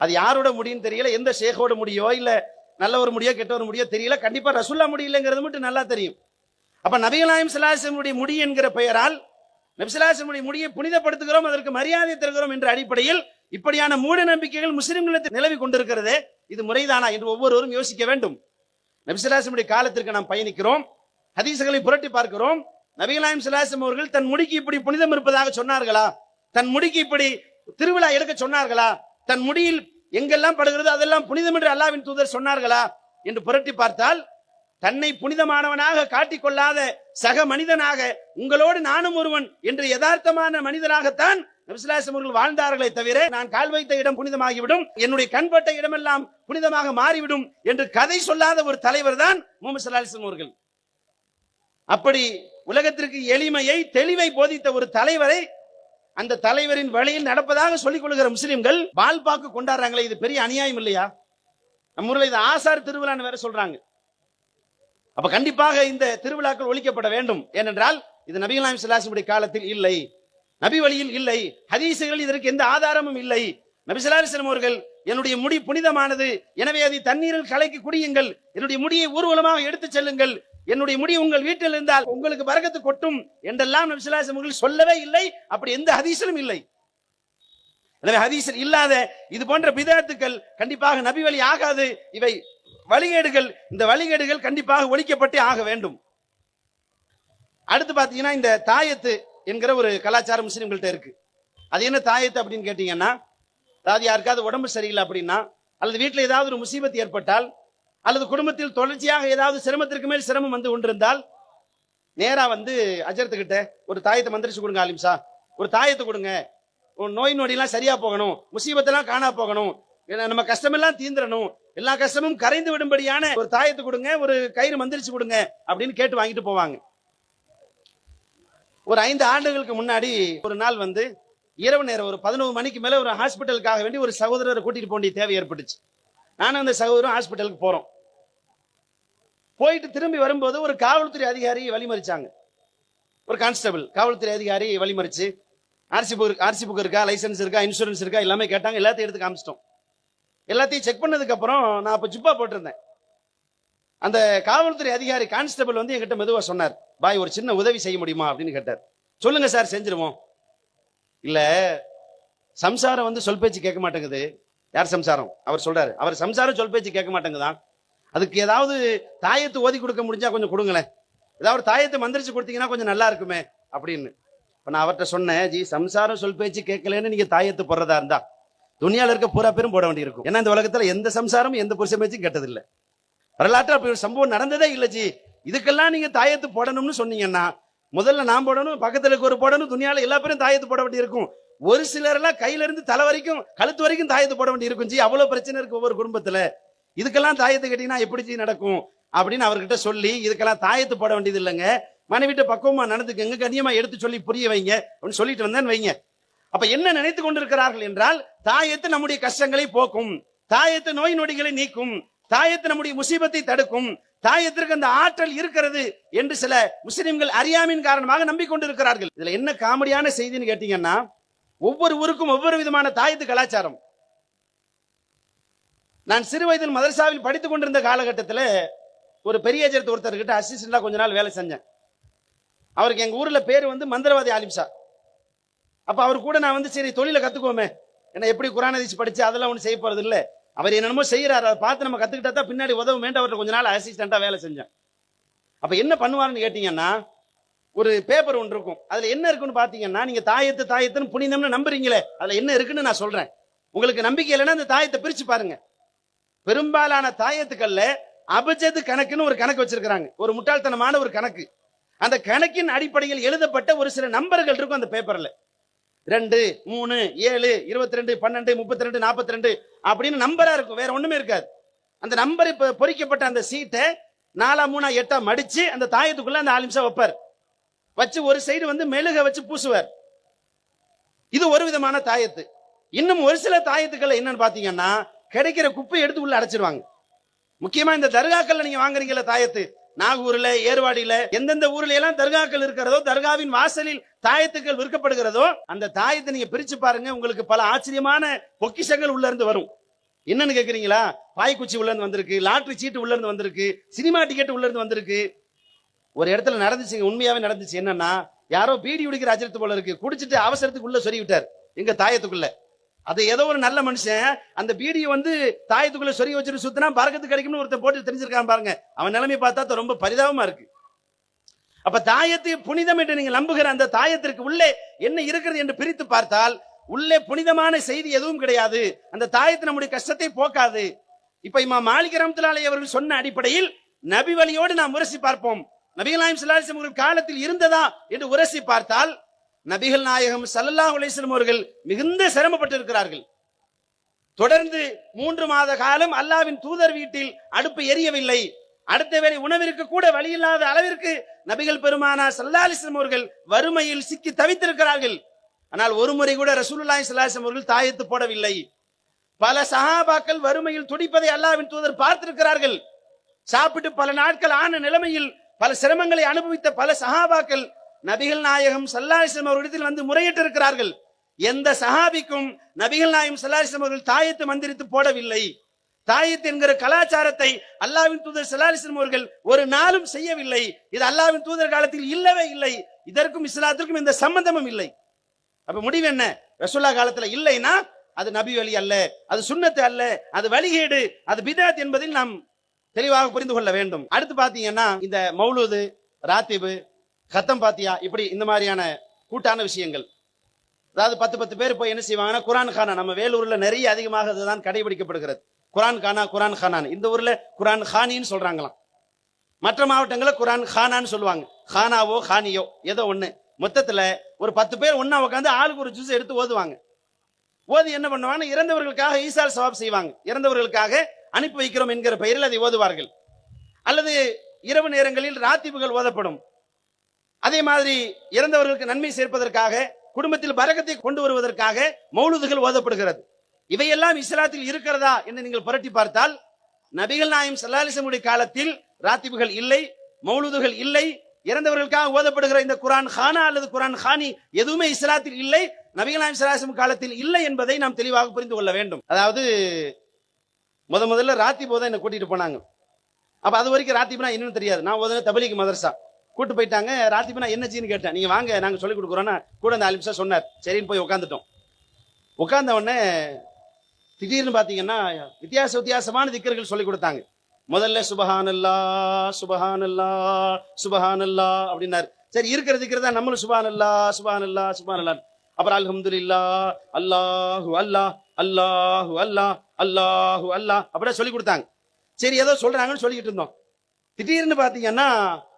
அது யாரோட முடியுன்னு தெரியல, எந்த ஷேகோட முடியோ இல்ல நல்ல ஒரு முடியோ கெட்ட ஒரு முடியோ தெரியல, கண்டிப்பா ரசூலுல்லாஹ் முடியலங்கிறது மட்டும் நல்லா தெரியும். அப்ப நபிகள் நாயகம் ஸல்லல்லாஹு அலைஹி வஸல்லம் முடி என்கிற பெயரால் நபி ஸல்லல்லாஹு அலைஹி வஸல்லம் முடியை புனிதப்படுத்துகிறோம், அதற்கு மரியாதை தருகிறோம் என்ற அடிப்படையில் இப்படியான மூட நம்பிக்கைகள் முஸ்லிம்களிடத்தில் நிலவி கொண்டிருக்கிறது. இது முறைதானா என்று ஒவ்வொருவரும் யோசிக்க வேண்டும். நபி ஸல்லல்லாஹு அலைஹி வஸல்லம் காலத்திற்கு நாம் பயணிக்கிறோம், ஹதீஸ்களை புரட்டி பார்க்கிறோம். நபிகள் நாயகம் ஸல்லல்லாஹு அலைஹி வஸல்லம் அவர்கள் தன் முடிக்கு இப்படி புனிதம் இருப்பதாக சொன்னார்களா? தன் முடிக்கு இப்படி திருவிழா எடுக்க சொன்னார்களா? தன் முடியில் எங்கெல்லாம் படுகிறது அதெல்லாம் புனிதம் என்று அல்லாஹ்வின் தூதர் சொன்னார்களா என்று புரட்டி பார்த்தால், தன்னை புனிதமானவனாக காட்டிக்கொள்ளாத சக மனிதனாக உங்களோடு நானும் ஒருவன் என்று யதார்த்தமான மனிதனாகத்தான் நபி ஸல்லல்லாஹு அலைஹி வஸல்லம் அவர்கள் வாழ்ந்தார்களே தவிர, நான் கால் வைத்த இடம் புனிதமாகிவிடும், என்னுடைய கண்பட்ட இடமெல்லாம் புனிதமாக மாறிவிடும் என்று கதை சொல்லாத ஒரு தலைவர் தான் முஹம்மது ஸல்லல்லாஹு அலைஹி வஸல்லம் அவர்கள். அப்படி உலகத்திற்கு எளிமையை தெளிவை போதித்த ஒரு தலைவரை அந்த தலைவரின் வழியில் நடப்பதாக சொல்லிக் கொள்கிற முஸ்லிம்கள் பால்பாக்கு கொண்டாடுறாங்களே, இது பெரிய அநியாயம் இல்லையா? நம்ம ஊர்ல இது ஆசார் திருவிழான்னு வேற சொல்றாங்க. அப்ப கண்டிப்பாக இந்த திருவிழாக்கள் ஒழிக்கப்பட வேண்டும். ஏனென்றால் இது நபிகள் நாயகம் ஸல்லல்லாஹு அலைஹி வஸல்லம் காலத்தில் இல்லை, நபி வழியில் இல்லை, ஹதீசுகளில் இதற்கு எந்த ஆதாரமும் இல்லை. நபி ஸல்லல்லாஹு அலைஹி வஸல்லம் அவர்கள் என்னுடைய முடி புனிதமானது, எனவே அதை தண்ணீரில் கலக்கி குடியுங்கள், என்னுடைய முடியை ஊர்வலமாக எடுத்துச் செல்லுங்கள், என்னுடைய முடி உங்கள் வீட்டில் இருந்தால் உங்களுக்கு பரக்கத்து கொட்டும் என்றெல்லாம் நபி ஸல்லல்லாஹு அலைஹி வஸல்லம் அவர்கள் சொல்லவே இல்லை. அப்படி எந்த ஹதீஸிலும் இல்லை. எனவே ஹதீஸில் இல்லாத இது போன்ற பிதஅத்துக்கள் கண்டிப்பாக நபி வழி ஆகாது. இவை வழிகேடுகள். இந்த வழிகேடுகள் கண்டிப்பாக ஒழிக்கப்பட்டே ஆக வேண்டும். அடுத்து பாத்தீங்கன்னா, இந்த தாயத்து என்கிற ஒரு கலாச்சாரம் முஸ்லிம்கள்ட்ட இருக்கு. அது என்ன தாயத்து அப்படின்னு கேட்டீங்கன்னா, அதாவது யாருக்காவது உடம்பு சரியில்லை அப்படின்னா, அல்லது வீட்டில் ஏதாவது ஒரு முசீபத் ஏற்பட்டால், அல்லது குடும்பத்தில் தொடர்ச்சியாக ஏதாவது சிரமத்திற்கு மேல் சிரமம் வந்து கொண்டிருந்தால், நேரா வந்து அஜரத்துக்கிட்ட ஒரு தாயத்தை மந்திரிச்சு கொடுங்க ஆலிம்சா, ஒரு தாயத்தை கொடுங்க, நோய் நொடியெல்லாம் சரியா போகணும், முசீபத்தெல்லாம் காணா போகணும், நம்ம கஷ்டமெல்லாம் தீந்துடணும், எல்லா கஷ்டமும் கரைந்து விடும்படியான ஒரு தாயத்தை கொடுங்க, ஒரு கயிறு மந்திரிச்சு கொடுங்க அப்படின்னு கேட்டு வாங்கிட்டு போவாங்க. ஒரு 5 ஆண்டுகளுக்கு முன்னாடி ஒரு நாள் வந்து இரவு நேரம் ஒரு 11 மணிக்கு மேல ஒரு ஹாஸ்பிட்டலுக்காக வேண்டி ஒரு சகோதரரை கூட்டிட்டு போக வேண்டிய தேவை ஏற்பட்டுச்சு. நானும் அந்த சகோதரரும் ஹாஸ்பிட்டலுக்கு போறோம். போயிட்டு திரும்பி வரும்போது ஒரு காவல்துறை அதிகாரி வழிமறிச்சாங்க. ஒரு கான்ஸ்டபிள் காவல்துறை அதிகாரி வழிமறிச்சு, ஆர்சி புக் இருக்கா, லைசன்ஸ் இருக்கா, இன்சூரன்ஸ் இருக்கா எல்லாமே கேட்டாங்க. எல்லாத்தையும் எடுத்து காமிச்சிட்டோம். எல்லாத்தையும் செக் பண்ணதுக்கு அப்புறம் நான் அப்ப ஜிப்பா போட்டிருந்தேன். அந்த காவல்துறை அதிகாரி கான்ஸ்டபிள் வந்து என்கிட்ட மெதுவா சொன்னார், பாய் ஒரு சின்ன உதவி செய்ய முடியுமா அப்படின்னு கேட்டார். சொல்லுங்க சார், செஞ்சிருவோம். இல்ல, சம்சாரம் வந்து சொல் பேச்சு கேட்க மாட்டேங்குது. யார் சம்சாரம்? அவர் சொல்றாரு, அவர் சம்சாரம் சொல் பேச்சு கேட்க மாட்டேங்குதான், அதுக்கு ஏதாவது தாயத்து ஓதி கொடுக்க முடிஞ்சா கொஞ்சம் கொடுங்களேன், ஏதாவது தாயத்தை மந்திரிச்சு கொடுத்தீங்கன்னா கொஞ்சம் நல்லா இருக்குமே அப்படின்னு. நான் அவர்கிட்ட சொன்னேன், ஜி சம்சாரம் சொல் பேச்சு கேட்கலன்னு நீங்க தாயத்து போடுறதா இருந்தா துனியால இருக்க பூரா பேரும் போட வேண்டி இருக்கும். ஏன்னா இந்த உலகத்துல எந்த சம்சாரமும் எந்த புருஷ பேச்சும் கேட்டதில்லை. வரலாற்று அப்படி ஒரு சம்பவம் நடந்ததே இல்லை ஜி. இதுக்கெல்லாம் நீங்க தாயத்து போடணும்னு சொன்னீங்கன்னா முதல்ல நான் போடணும், பக்கத்துல இருக்க ஒரு போடணும், துணியால எல்லா பேரும் தாயத்து போட வேண்டி இருக்கும். ஒரு சிலர் எல்லாம் கையில இருந்து தலை வரைக்கும் கழுத்து வரைக்கும் தாயத்து போட வேண்டி இருக்கும் ஜி. அவ்வளவு பிரச்சனை இருக்கு ஒவ்வொரு குடும்பத்துல. இதுக்கெல்லாம் தாயத்து கேட்டீங்கன்னா எப்படி ஜி நடக்கும் அப்படின்னு அவர்கிட்ட சொல்லி, இதுக்கெல்லாம் தாயத்து போட வேண்டியது இல்லைங்க, மனைவிட்ட பக்குவமா நடந்துக்கங்க, கண்ணியமா எடுத்து சொல்லி புரிய வைங்க அப்படின்னு சொல்லிட்டு வந்தேன் வைங்க. அப்ப என்ன நினைத்து கொண்டிருக்கிறார்கள் என்றால், தாயத்து நம்முடைய கஷ்டங்களை போக்கும், தாயத்து நோய் நொடிகளை நீக்கும், தாயத்து நம்முடைய முசீபத்தை தடுக்கும், தாயத்திற்கு அந்த ஆற்றல் இருக்கிறது என்று சில முஸ்லிம்கள் அறியாமையின் காரணமாக நம்பிக்கொண்டிருக்கிறார்கள். இதுல என்ன காமெடியான செய்தின்னு கேட்டீங்கன்னா, ஒவ்வொரு ஊருக்கும் ஒவ்வொரு விதமான தாயத்து கலாச்சாரம். நான் சிறு வயதில் மதரசாவில் படித்துக் கொண்டிருந்த காலகட்டத்தில் ஒரு பெரிய அஜரத் ஒருத்தர்கிட்ட அசிஸ்டண்டா கொஞ்ச நாள் வேலை செஞ்சேன். அவருக்கு எங்க ஊர்ல பேரு வந்து மந்திரவாதி ஆலிம்சா. அப்ப அவர் கூட நான் வந்து சரி தொழில கத்துக்குவோமே, என்ன எப்படி குர்ஆன் ஹதீஸ் படிச்சு அதெல்லாம் ஒண்ணு செய்ய போறது இல்ல, அவர் என்னென்னமோ செய்யறாரு, அதை பார்த்து நம்ம கத்துக்கிட்டா தான் பின்னாடி உதவும் வேண்டாம். அவர்கிட்ட கொஞ்ச நாள் அசிஸ்டண்டா வேலை செஞ்சேன். அப்ப என்ன பண்ணுவாருன்னு கேட்டீங்கன்னா, ஒரு பேப்பர் ஒன்று இருக்கும், அதுல என்ன இருக்குன்னு பாத்தீங்கன்னா, நீங்க தாயத்துன்னு புனிதம்னு நம்புறீங்களே, அதுல என்ன இருக்குன்னு நான் சொல்றேன். உங்களுக்கு நம்பிக்கை இல்லைன்னா அந்த தாயத்தை பிரிச்சு பாருங்க. பெரும்பாலான தாயத்துக்கள்ல அபஜது கணக்குன்னு ஒரு கணக்கு வச்சிருக்காங்க, ஒரு முட்டாள்தனமான ஒரு கணக்கு. அந்த கணக்கின் அடிப்படையில் எழுதப்பட்ட ஒரு சில நம்பர்கள் இருக்கும் அந்த பேப்பர்ல. 2, 3, 7, 22, 12, 32, 42 அப்படின்னு நம்பரா இருக்கும், வேற ஒண்ணுமே இருக்காது. அந்த நம்பர் பொறிக்கப்பட்ட அந்த சீட்டை 4, 3, 8 மடிச்சு அந்த தாயத்துக்குள்ள அந்த ஆலிம்சா வைப்பார். வச்சு ஒரு சைடு வந்து மெழுக வச்சு பூசுவார். இது ஒரு விதமான தாயத்து. இன்னும் ஒரு சில தாயத்துக்கள் என்னன்னு பாத்தீங்கன்னா, கிடைக்கிற குப்பை எடுத்து உள்ள அடைச்சிருவாங்க. முக்கியமா இந்த தர்காக்கள்ல நீங்க வாங்குறீங்கல்ல தாயத்து, நாகூர்ல, ஏர்வாடியில, எந்தெந்த ஊர்ல எல்லாம் தர்காக்கள் இருக்கிறதோ, தர்காவின் வாசலில் தாயத்துக்கள் விற்கப்படுகிறதோ, அந்த தாயத்தை நீங்க பிரிச்சு பாருங்க, உங்களுக்கு பல ஆச்சரியமான பொக்கிஷங்கள் உள்ள இருந்து வரும். என்னன்னு கேக்குறீங்களா? பாய்க்குச்சி உள்ள இருந்து வந்திருக்கு, லாட்டரி சீட்டு உள்ள இருந்து வந்திருக்கு, சினிமா டிக்கெட் உள்ள இருந்து வந்திருக்கு. ஒரு இடத்துல நடந்துச்சுங்க, உண்மையாவே நடந்துச்சு. என்னன்னா, யாரோ பீடி குடிக்கிற அஜரத்து போல இருக்கு, குடிச்சிட்டு அவசரத்துக்கு உள்ள சொருகி விட்டார் எங்க தாயத்துக்குள்ள. அது ஏதோ ஒரு நல்ல மனுஷன் அந்த பீடியை வந்து தாயத்துக்குள்ள சொருகி வச்சுட்டு சுத்தினா பரக்கத்து கிடைக்கும்னு ஒருத்தன் போட்டு தெரிஞ்சிருக்கான் பாருங்க. அவன் நிலைமை பார்த்தா ரொம்ப பரிதாபமா இருக்கு. அப்ப தாயத்து புனிதம் என்று நீங்க நம்புகிற அந்த தாயத்திற்கு உள்ளே என்ன இருக்கிறது என்று பிரித்து பார்த்தால், உள்ளே புனிதமான செய்தி எதுவும் கிடையாது. அந்த தாயத்து நம்முடைய கஷ்டத்தை போக்காது. இப்ப இமாம் மாலிக் ரஹ்மத்துல்லாஹி அலைஹி அவர்கள் சொன்ன அடிப்படையில் நபி வழியோடு நாம் உரசி பார்ப்போம். நபிகள் நாயகம் ஸல்லல்லாஹு அலைஹி வஸல்லம் காலத்தில் இருந்ததா என்று உரசி பார்த்தால், நபிகள் நாயகம் ஸல்லல்லாஹு அலைஹி வஸல்லம் அவர்கள் மிகுந்த சிரமப்பட்டு இருக்கிறார்கள். தொடர்ந்து 3 மாத காலம் அல்லாஹ்வின் தூதர் வீட்டில் அடுப்பு எரியவில்லை. அடுத்த வேளை உணவிற்கு கூட வழி இல்லாத அளவிற்கு நபிகள் பெருமானார் ஸல்லல்லாஹு அலைஹி வஸல்லம் அவர்கள் வறுமையில் சிக்கி தவித்திருக்கிறார்கள். ஆனால் ஒரு முறை கூட ரசூலுல்லாஹி ஸல்லல்லாஹு அலைஹி வஸல்லம் அவர்கள் தாயத்து போடவில்லை. பல சஹாபாக்கள் வறுமையில் துடிப்பதை அல்லாஹ்வின் தூதர் பார்த்திருக்கிறார்கள். சாப்பிட்டு பல நாட்கள் ஆன நிலைமையில் பல சிரமங்களை அனுபவித்த பல சஹாபாக்கள் நபிகள் நாயகம் ஸல்லல்லாஹு அலைஹி வஸல்லம் அவர்களிடத்தில் வந்து முறையிட்டு இருக்கிறார்கள். எந்த சஹாபிக்கும் நபிகள் நாயகம் ஸல்லல்லாஹு அலைஹி வஸல்லம் அவர்கள் தாயத்து மந்திரித்து போடவில்லை. தாயத்து என்கிற கலாச்சாரத்தை அல்லாஹ்வின் தூதர் ஸல்லல்லாஹு அலைஹி வஸல்லம் அவர்கள் ஒரு நாளும் செய்யவில்லை. இது அல்லாஹ்வின் தூதர் காலத்தில் இல்லவே இல்லை. இதற்கும் இஸ்லாத்திற்கும் எந்த சம்பந்தமும் இல்லை. அப்ப முடிவு என்ன? ரசூலுல்லாஹ் காலத்துல இல்லைன்னா அது நபி வழி அல்ல, அது சுன்னத்து அல்ல, அது வழிகேடு, அது பித்அத் என்பதில் நாம் தெளிவாக புரிந்து கொள்ள வேண்டும். அடுத்து பாத்தீங்கன்னா இந்த மௌலூது, ராத்திபு, கத்தம் பாத்தியா, இப்படி இந்த மாதிரியான கூட்டான விஷயங்கள். அதாவது 10 பேர் போய் என்ன செய்வாங்கன்னா குரான் கானா, நம்ம வேலூர்ல நிறைய அதிகமாக அதுதான் கடைபிடிக்கப்படுகிறது. குரான் கானா, குரான் கானான். இந்த ஊர்ல குரான் கானின்னு சொல்றாங்களாம். மற்ற மாவட்டங்களில் குரான் கானான்னு சொல்லுவாங்க. கானாவோ கானியோ ஏதோ ஒண்ணு. மொத்தத்துல ஒரு 10 பேர் ஒன்னா உட்காந்து ஆளுக்கு ஒரு ஜூஸ் எடுத்து ஓதுவாங்க. ஓதி என்ன பண்ணுவாங்க? இறந்தவர்களுக்காக ஈசால் சவாப் செய்வாங்க. இறந்தவர்களுக்காக அனுப்பி வைக்கிறோம் என்கிற பெயரில் அதை ஓதுவார்கள். அல்லது இரவு நேரங்களில் ராத்திபுகள் ஓதப்படும். அதே மாதிரி இறந்தவர்களுக்கு நன்மை சேர்ப்பதற்காக, குடும்பத்தில் பரக்கத்தை கொண்டு வருவதற்காக மௌலூதுகள் ஓதப்படுகிறது. இவையெல்லாம் இஸ்லாத்தில் இருக்கிறதா என்று நீங்கள் புரட்டி பார்த்தால் நபிகள் நாயகம் ஸல்லல்லாஹு அலைஹி வஸல்லம் காலத்தில் ராத்திபுகள் இல்லை, மௌலூதுகள் இல்லை. இறந்தவர்களுக்காக ஓதப்படுகிற இந்த குரான் கானா அல்லது குரான் கானி எதுவுமே இஸ்லாத்தில் இல்லை, நபிகள் நாயகம் ஸல்லல்லாஹு அலைஹி வஸல்லம் காலத்தில் இல்லை என்பதை நாம் தெளிவாக புரிந்து கொள்ள வேண்டும். அதாவது முதல்ல ராத்திபு ஓத என்ன கூட்டிட்டு போனாங்க. அப்ப அது வரைக்கும் ராத்திபுனா என்னன்னு தெரியாது. நான் ஓதுன தபலீக் மதரசா கூட்டு போயிட்டாங்க. ராத்திபுனா என்ன செய்யன்னு கேட்டேன். நீங்க வாங்க நாங்க சொல்லிக் கொடுக்குறோம்னா கூட அந்த ஆலிம்சா சொன்னார். சரின்னு போய் உட்காந்துட்டோம். உட்கார்ந்த உடனே திடீர்னு பாத்தீங்கன்னா வித்தியாசமான திக்ர்கள் சொல்லி கொடுத்தாங்க. முதல்ல சுபஹானல்லாஹ் சுபஹானல்லாஹ் சுபஹானல்லாஹ் அப்படின்னாரு. சரி, இருக்கிற திக்ர் தான், நம்மளும் சுபஹானல்லாஹ் சுபஹானல்லாஹ் சுபஹானல்லாஹ். அப்புறம் அல்ஹம்துலில்லாஹ் அல்லாஹு அல்லாஹ் அல்லாஹு அல்லாஹ் அல்லாஹு அல்லாஹ் அப்படியே சொல்லி கொடுத்தாங்க. சரி, ஏதோ சொல்றாங்கன்னு சொல்லிக்கிட்டு இருந்தோம். திடீர்னு பாத்தீங்கன்னா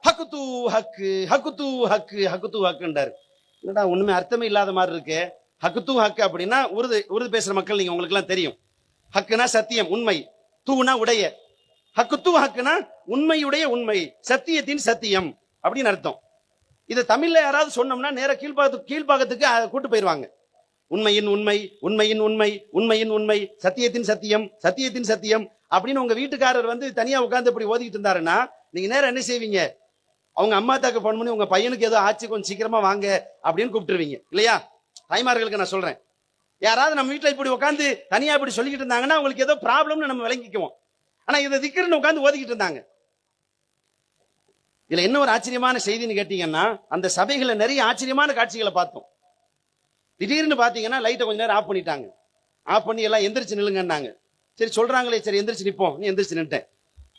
ஹக்குத்து ஹக்கு ஹக்குத்து ஹக்கு ஹக்குத்து ஹக்குன்றாரு. என்னடா ஒண்ணுமே அர்த்தமே இல்லாத மாதிரி இருக்கு. ஹக்குத்து ஹக்கு அப்படின்னா உருது பேசுற மக்கள் நீங்க உங்களுக்கு எல்லாம் தெரியும். ஹக்குனா சத்தியம், உண்மை. தூனா உடைய. ஹக்குத்து ஹக்குனா உண்மையுடைய உண்மை, சத்தியத்தின் சத்தியம் அப்படின்னு அர்த்தம். இதை தமிழ்ல யாராவது சொன்னோம்னா நேர கீழ்பாகத்துக்கு கூட்டு போயிருவாங்க. உண்மையின் உண்மை, உண்மையின் உண்மை, உண்மையின் உண்மை, சத்தியத்தின் சத்தியம், சத்தியத்தின் சத்தியம் அப்படின்னு உங்க வீட்டுக்காரர் வந்து தனியா உட்கார்ந்து இப்படி ஓதிக்கிட்டு இருந்தாருன்னா நீங்க நேரம் என்ன செய்வீங்க? அவங்க அம்மா தாக்கு போன் பண்ணி உங்க பையனுக்கு ஏதோ ஆச்சு கொஞ்சம் சீக்கிரமா வாங்க அப்படின்னு கூப்பிட்டுருவீங்க இல்லையா? தாய்மார்களுக்கு நான் சொல்றேன். யாராவது நம்ம வீட்டுல இப்படி உட்காந்து தனியா இப்படி சொல்லிக்கிட்டு இருந்தாங்கன்னா உங்களுக்கு ஏதோ ப்ராப்ளம்னு நம்ம விளங்கிக்குவோம். ஆனா இதை திக்ருன்னு உட்காந்து ஓதிக்கிட்டு இருந்தாங்க. இதுல என்ன ஒரு ஆச்சரியமான செய்தின்னு கேட்டீங்கன்னா, அந்த சபைகளை நிறைய ஆச்சரியமான காட்சிகளை பார்த்தோம். திடீர்னு பாத்தீங்கன்னா லைட்டை கொஞ்ச நேரம் ஆஃப் பண்ணிட்டாங்க. ஆஃப் பண்ணி எல்லாம் எந்திரிச்சு நில்லுங்கன்னாங்க. சரி சொல்றாங்களே, சரி எந்திரிச்சு நிப்போம். நீ எந்திரிச்சு நின்ட்டேன்.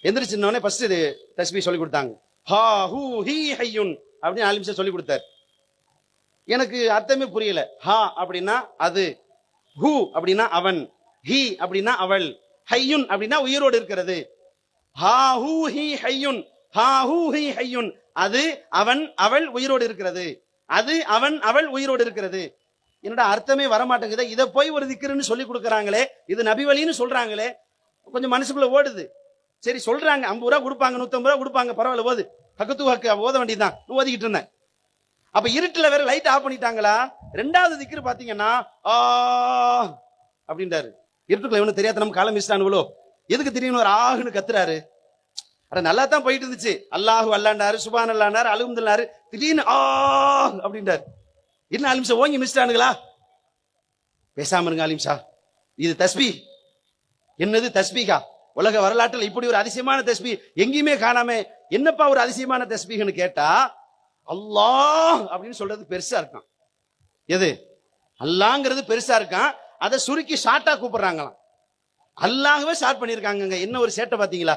எந்திரிச்சுன்னே ஃபர்ஸ்ட் இது தஸ்பீஹ் சொல்லி கொடுத்தாங்க. ஹா ஹூ ஹீ ஹையுன் அப்படின்னு 4 நிமிஷம் சொல்லி கொடுத்தாரு. எனக்கு அர்த்தமே புரியல. ஹா அப்படின்னா அது, ஹூ அப்படின்னா அவன், ஹீ அப்படின்னா அவள், ஹையுன் அப்படின்னா உயிரோடு இருக்கிறது. ஹா ஹூ ஹீ ஹையுன், ஹா ஹூ ஹீ ஹையுன், அது அவன் அவள் உயிரோடு இருக்கிறது, அது அவன் அவள் உயிரோடு இருக்கிறது. என்னடா அர்த்தமே வரமாட்டேங்குது. இதை போய் ஒரு திக்ருன்னு சொல்லி கொடுக்குறாங்களே, இது நபி வழின்னு சொல்றாங்களே, கொஞ்சம் மனசுக்குள்ள ஓடுது. சரி சொல்றாங்க, 50 ரூபா கொடுப்பாங்க, 150 ரூபா கொடுப்பாங்க, பரவாயில்ல ஓது, ஹக்கு ஹக்கு ஓத வேண்டியதுதான். ஓதிக்கிட்டு இருந்தேன். அப்ப இருட்டுல வேற லைட் ஆஃப் பண்ணிட்டாங்களா. 2வது திக்ரு பாத்தீங்கன்னா ஆ அப்படின்றாரு. இருட்டுக்குள்ள இவனு தெரியாத நம்ம காலம் மிஸ்டானுங்களோ, எதுக்கு திடீர்னு ஒரு ஆகுன்னு கத்துறாரு. அட நல்லா தான் போயிட்டு இருந்துச்சு. அல்லாஹு அல்லாண்டாரு, சுபான் அல்லாண்டாரு, அல்ஹம்துலில்லாஹ், திடீர்னு ஆ அப்படின்றாரு. என்ன 4 நிமிஷம் ஓங்கி மிஸ்டானுங்களா? பேசாம இருங்க அலிம்சா, இது தஸ்பீ. என்னது தஸ்பீகா? உலக வரலாற்றில் இப்படி ஒரு அதிசயமான தஸ்பீ எங்கேயுமே காணாம. என்னப்பா ஒரு அதிசயமான தஸ்பீஹ்னு கேட்டா, அல்லாஹ் அப்படின்னு சொல்றது பெருசா இருக்கான். எது? அல்லாங்கிறது பெருசா இருக்கான். அதை சுருக்கி ஷார்ட்டா கூப்பிடுறாங்களாம். அல்லாஹ்வே ஷார்ட் பண்ணிருக்காங்க. என்ன ஒரு சேட்டை பாத்தீங்களா?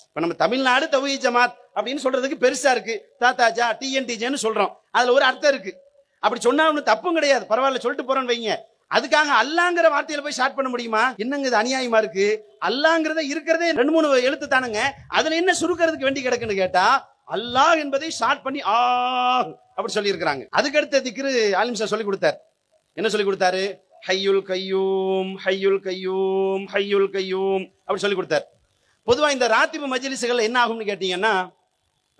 இப்ப நம்ம தமிழ்நாடு தௌஹீத் ஜமாத் அப்படின்னு சொல்றதுக்கு பெருசா இருக்கு. தாத்தாஜா டிஎன்டிஜேன்னு சொல்றோம். அதுல ஒரு அர்த்தம் இருக்கு. அப்படி சொன்னா ஒன்னும் தப்பும் கிடையாது, பரவாயில்ல சொல்லிட்டு போறோன்னு வைங்க. அதுக்காக அல்லாங்கிற வார்த்தையில போய் ஷார்ட் பண்ண முடியுமா? என்னங்க இது அநியாயமா இருக்கு. அல்லாங்கிறத இருக்கிறதே 2-3 எழுத்து தானுங்க, அதுல என்ன சுருக்கிறதுக்கு வேண்டி கிடக்குன்னு கேட்டா, அல்லாஹ் என்பதை ஷார்ட் பண்ணி ஆ அப்படி சொல்லி இருக்கிறாங்க. அதுக்கடுத்த திக்ரு ஆலிம் சார் சொல்லி கொடுத்தார். என்ன சொல்லி கொடுத்தாரு? ஹய்யுல் கையூம் ஹய்யுல் கையூம் ஹய்யுல் கையூம் அப்படி சொல்லி கொடுத்தார். பொதுவா இந்த ராத்திபு மஜ்லிஸ்கள் என்ன ஆகும்னு கேட்டீங்கன்னா,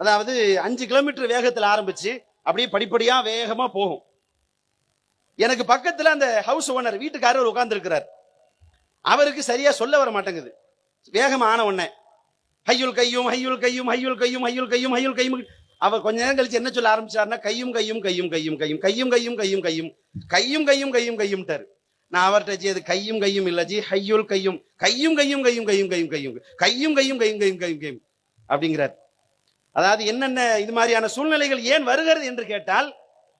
அதாவது 5 கிலோமீட்டர் வேகத்தில் ஆரம்பிச்சு அப்படியே படிப்படியா வேகமா போகும். எனக்கு பக்கத்துல அந்த ஹவுஸ் ஓனர் வீட்டுக்காரர் உட்கார்ந்து இருக்கிறார். அவருக்கு சரியா சொல்ல வர மாட்டேங்குது. வேகமா ஆன உடனே ஹையுல் கையும் ஹையுல் கையும் ஹையுல் கையும் ஹையுல் கையும் ஹையுல் கையும். அவர் கொஞ்ச நேரம் கழிச்சு என்ன சொல்ல ஆரம்பிச்சாருன்னா கையும் கையும் கையும் கையும் கையும் கையும் கையும் கையும் கையும் கையும் கையும் கையும் கையும்ட்டாரு. நான் அவர்கிட்ட அது கையும் கையும் இல்ல ஜி, ஹையுல் கையும் கையும் கையும் கையும் கையும் கையும் கையும் கையும் கையும் கையும் கையும் கையும் கையும் அப்படிங்கிறார். அதாவது என்னென்ன இது மாதிரியான சூழ்நிலைகள் ஏன் வருகிறது என்று கேட்டால்,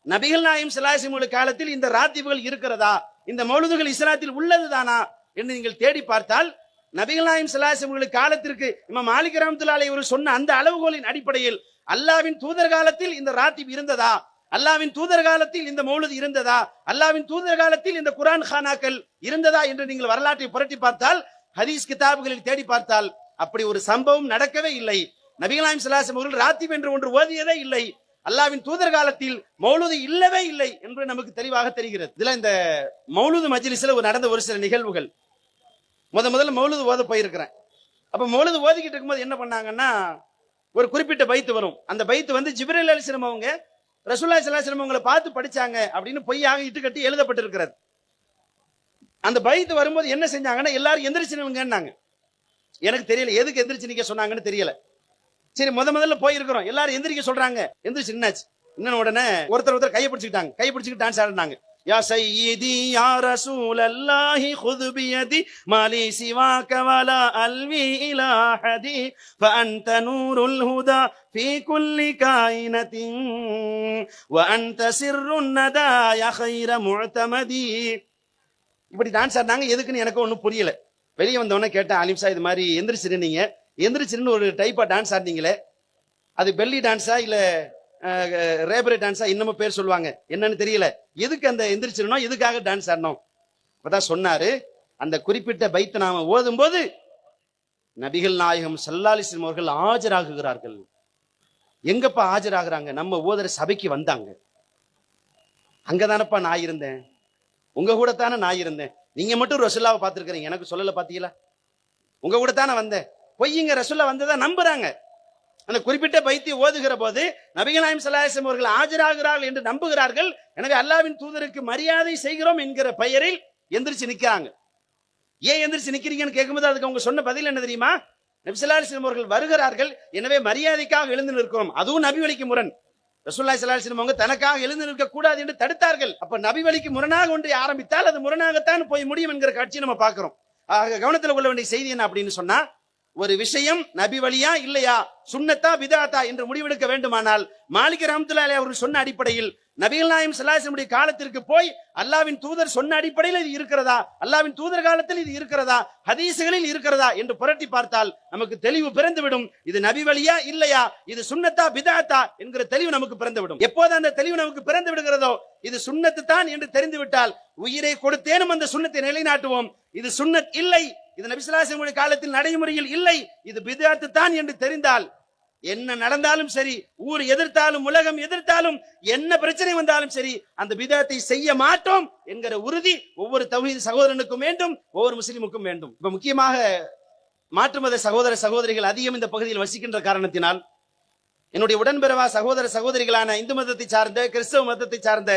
நபிகள் நாயகம் ஸல்லல்லாஹு அலைஹி வஸல்லம் காலத்தில் இந்த ராத்திபுகள் இருக்கிறதா, இந்த மௌலூதுகள் இஸ்லாத்தில் உள்ளதுதானா என்று நீங்கள் தேடி பார்த்தால், நபிகள் நாயகம் ஸல்லல்லாஹு அலைஹி வஸல்லம் காலத்திற்கு இமாம் மாலிக் ரஹ்மத்துல்லாஹி அலைஹி அவர்கள் சொன்ன அந்த அளவுகோலின் அடிப்படையில் அல்லாஹ்வின் தூதர் காலத்தில் இந்த ராத்திப் இருந்ததா, அல்லாஹ்வின் தூதர் காலத்தில் இந்த மௌலூத் இருந்ததா, அல்லாஹ்வின் தூதர் காலத்தில் இந்த குர்ஆன் கானாக்கள் இருந்ததா என்று நீங்கள் வரலாற்றை புரட்டி பார்த்தால், ஹதீஸ் கிதாபுகளில் தேடி பார்த்தால் அப்படி ஒரு சம்பவம் நடக்கவே இல்லை. நபிகள் நாயகம் ஸல்லல்லாஹு அலைஹி வஸல்லம் அவர்கள் ராத்திப் என்று ஒன்று ஓதியதே இல்லை. அல்லாஹ்வின் தூதர் காலத்தில் மௌலூது இல்லவே இல்லை என்று நமக்கு தெளிவாக தெரிகிறது. இதுல இந்த மௌலூது மஜ்லிஸ்ல நடந்த ஒரு சில நிகழ்வுகள். முதல்ல மௌலூது ஓத போயிருக்கிறேன். அப்ப மௌலூது ஓதிக்கிட்டு இருக்கும்போது என்ன பண்ணாங்கன்னா, ஒரு குறிப்பிட்ட பைத்து வரும். அந்த பைத்து வந்து ஜிப்ரீல் அலைஹிஸ்ஸலாம் அவங்க ரசூலுல்லாஹி ஸல்லல்லாஹு அலைஹி வஸல்லம் அவங்களை பார்த்து படிச்சாங்க அப்படின்னு பொய்யாக இட்டுக்கட்டி எழுதப்பட்டிருக்கிறது. அந்த பைத்து வரும்போது என்ன செஞ்சாங்கன்னா, எல்லாரும் எந்திரிச்சு நில்லுங்கன்னாங்க. எனக்கு தெரியல எதுக்கு எந்திரிச்சு நிக்க சொன்னாங்கன்னு தெரியல. சரி முதல்ல போயிருக்கிறோம், எல்லாரும் எந்திரிக்க சொல்றாங்க, எந்திரிச்சு நின்னாச்சு. இன்னும் உடனே ஒருத்தர் கையை பிடிச்சிக்கிட்டாங்க, கையை பிடிச்சிக்கிட்டு டான்ஸ் ஆடினாங்க. யா சய்யிதி யா ரசூலல்லாஹி குது பியதி மாலி சிவாக வலா அல்வி இலா ஹதி ஃபஅன்த நூருல் ஹுதா ஃபீ குல்லி காயினத்தின் வ அன்த சிர்ருன் நதா யா கைர முஅ்தமதி. இப்படி டான்ஸ் ஆடினாங்க. எதுக்குன்னு எனக்கு ஒன்றும் புரியல. வெளியே வந்தவொடனே கேட்டேன், அலிம் சார் இது மாதிரி எந்திரிச்சிருந்தீங்க, எந்திரிச்சிருந்து ஒரு டைப்பா டான்ஸ் ஆடினீங்களே, அது பெல்லி டான்ஸா இல்ல ரேபரே டான்ஸா, இன்னமும் பேர் சொல்லுவாங்க, என்னன்னு தெரியல, எதுக்கு அந்த எந்திரிச்சிடணும், எதுக்காக டான்ஸ் ஆடணும்? அப்பதான் சொன்னாரு, அந்த குறிப்பிட்ட பைத்தை நாம ஓதும் போது நபிகள் நாயகம் ஸல்லல்லாஹு அலைஹி வஸல்லம் அவர்கள் ஆஜராகுகிறார்கள். எங்கப்பா ஆஜராகிறாங்க? நம்ம ஓதுற சபைக்கு வந்தாங்க. அங்கதானப்பா நான் இருந்தேன், உங்க கூட தானே நான் இருந்தேன். நீங்க மட்டும் ரசூலுல்லாஹ்வை பார்த்திருக்கிறீங்க, எனக்கு சொல்லல பாத்தீங்களா? உங்க கூட தானே வந்தேன். பொய்யுங்க, ரசூலுல்லாஹ் வந்ததா நம்புறாங்க. அந்த குறிப்பிட்ட பைத்தை ஓதுகிற போது நபிகள் நாயகம் ஸல்லல்லாஹு அலைஹி வஸல்லம் அவர்கள் ஆஜராகிறார்கள் என்று நம்புகிறார்கள். எனவே அல்லாஹ்வின் தூதருக்கு மரியாதை செய்கிறோம் என்கிற பெயரில் எந்திரிச்சு நிக்கிறாங்க. ஏன் எந்திரிச்சு நிக்கிறீங்கன்னு கேட்கும்போது அதுக்கு அவங்க சொன்ன பதில் என்ன தெரியுமா? நபி ஸல்லல்லாஹு அலைஹி வஸல்லம் அவர்கள் வருகிறார்கள், எனவே மரியாதைக்காக எழுந்து நிற்கிறோம். அதுவும் நபி வழிக்கு முரண். ரசூலுல்லாஹி ஸல்லல்லாஹு அலைஹி வஸல்லம் அவங்க தனக்காக எழுந்து நிற்க கூடாது என்று தடுத்தார்கள். அப்ப நபி வழிக்கு முரணாக ஒன்றை ஆரம்பித்தால் அது முரணாகத்தான் போய் முடியும் என்கிற காட்சியை நம்ம பார்க்கிறோம். ஆக கவனத்தில் கொள்ள வேண்டிய செய்தி என்ன அப்படின்னு சொன்னா, ஒரு விஷயம் நபி வழியா இல்லையா, சுன்னத்தா பிதஅத்தா என்று முடிவெடுக்க வேண்டுமானால் மாலிக் ரஹ்மத்துல்லாஹி அலைஹி அவர்கள் சொன்ன அடிப்படையில் நபிகள் நாயகம் ஸல்லல்லாஹு அலைஹி வஸல்லம் காலத்திற்கு போய் அல்லாஹ்வின் தூதர் சொன்ன அடிப்படையில் இது இருக்கிறதா, அல்லாஹ்வின் தூதர் காலத்தில் இது இருக்கிறதா, ஹதீஸ்களில் இருக்கிறதா என்று புரட்டி பார்த்தால் நமக்கு தெளிவு பிறந்துவிடும். இது நபி வழியா இல்லையா, இது சுன்னத்தா பிதஅத்தா என்கிற தெளிவு நமக்கு பிறந்துவிடும். எப்போது அந்த தெளிவு நமக்கு பிறந்து விடுகிறதோ, இது சுன்னத்து தான் என்று தெரிந்துவிட்டால் உயிரை கொடுத்தேனும் அந்த சுன்னத்தை நிலைநாட்டுவோம். இது சுன்னத் இல்லை, இது நபி ஸல்லல்லாஹு அலைஹி வஸல்லம் காலத்தில் நடைமுறையில் இல்லை, இது பிதஅத்து தான் என்று தெரிந்தால் என்ன நடந்தாலும் சரி, ஊர் எதிர்த்தாலும் உலகம் எதிர்த்தாலும் என்ன பிரச்சனை வந்தாலும் சரி, அந்த பிதஅத்தை செய்ய மாட்டோம் என்கிற உறுதி ஒவ்வொரு தௌஹீத் சகோதரனுக்கும் வேண்டும், ஒவ்வொரு முஸ்லிமுக்கும் வேண்டும். இப்ப முக்கியமாக மாற்று மத சகோதர சகோதரிகள் அதிகம் இந்த பகுதியில் வசிக்கின்ற காரணத்தினால் என்னுடைய உடன்பிறவா சகோதர சகோதரிகளான இந்து மதத்தை சார்ந்த கிறிஸ்தவ மதத்தை சார்ந்த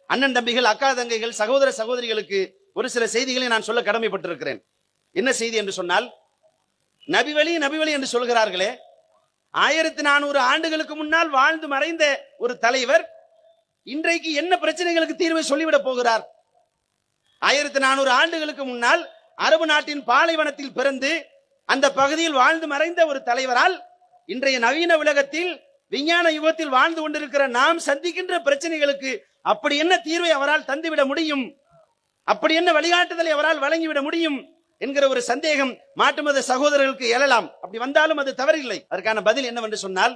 அண்ணன் தம்பிகள் அக்கா தங்கைகள் சகோதர சகோதரிகளுக்கு ஒரு சில செய்திகளை நான் சொல்ல கடமைப்பட்டிருக்கிறேன். என்ன செய்தி என்று சொன்னால், நபி வழி என்று சொல்கிறார்களே, 1400 ஆண்டுகளுக்கு முன்னால் வாழ்ந்து மறைந்த ஒரு தலைவர் இன்றைக்கு என்ன பிரச்சனைகளுக்கு தீர்வை சொல்லிவிடப் போகிறார்? 1400 ஆண்டுகளுக்கு முன்னால் அரபு நாட்டின் பாலைவனத்தில் பிறந்து அந்த பகுதியில் வாழ்ந்து மறைந்த ஒரு தலைவரால் இன்றைய நவீன உலகத்தில் விஞ்ஞான யுகத்தில் வாழ்ந்து கொண்டிருக்கிற நாம் சந்திக்கின்ற பிரச்சனைகளுக்கு அப்படி என்ன தீர்வை அவரால் தந்துவிட முடியும், அப்படி என்ன வழிகாட்டுதலை அவரால் வழங்கிவிட முடியும் என்கிற ஒரு சந்தேகம் மாற்று மத சகோதரர்களுக்கு எழலாம். அப்படி வந்தாலும் அது தவறில்லை. அதற்கான பதில் என்னவென்று சொன்னால்,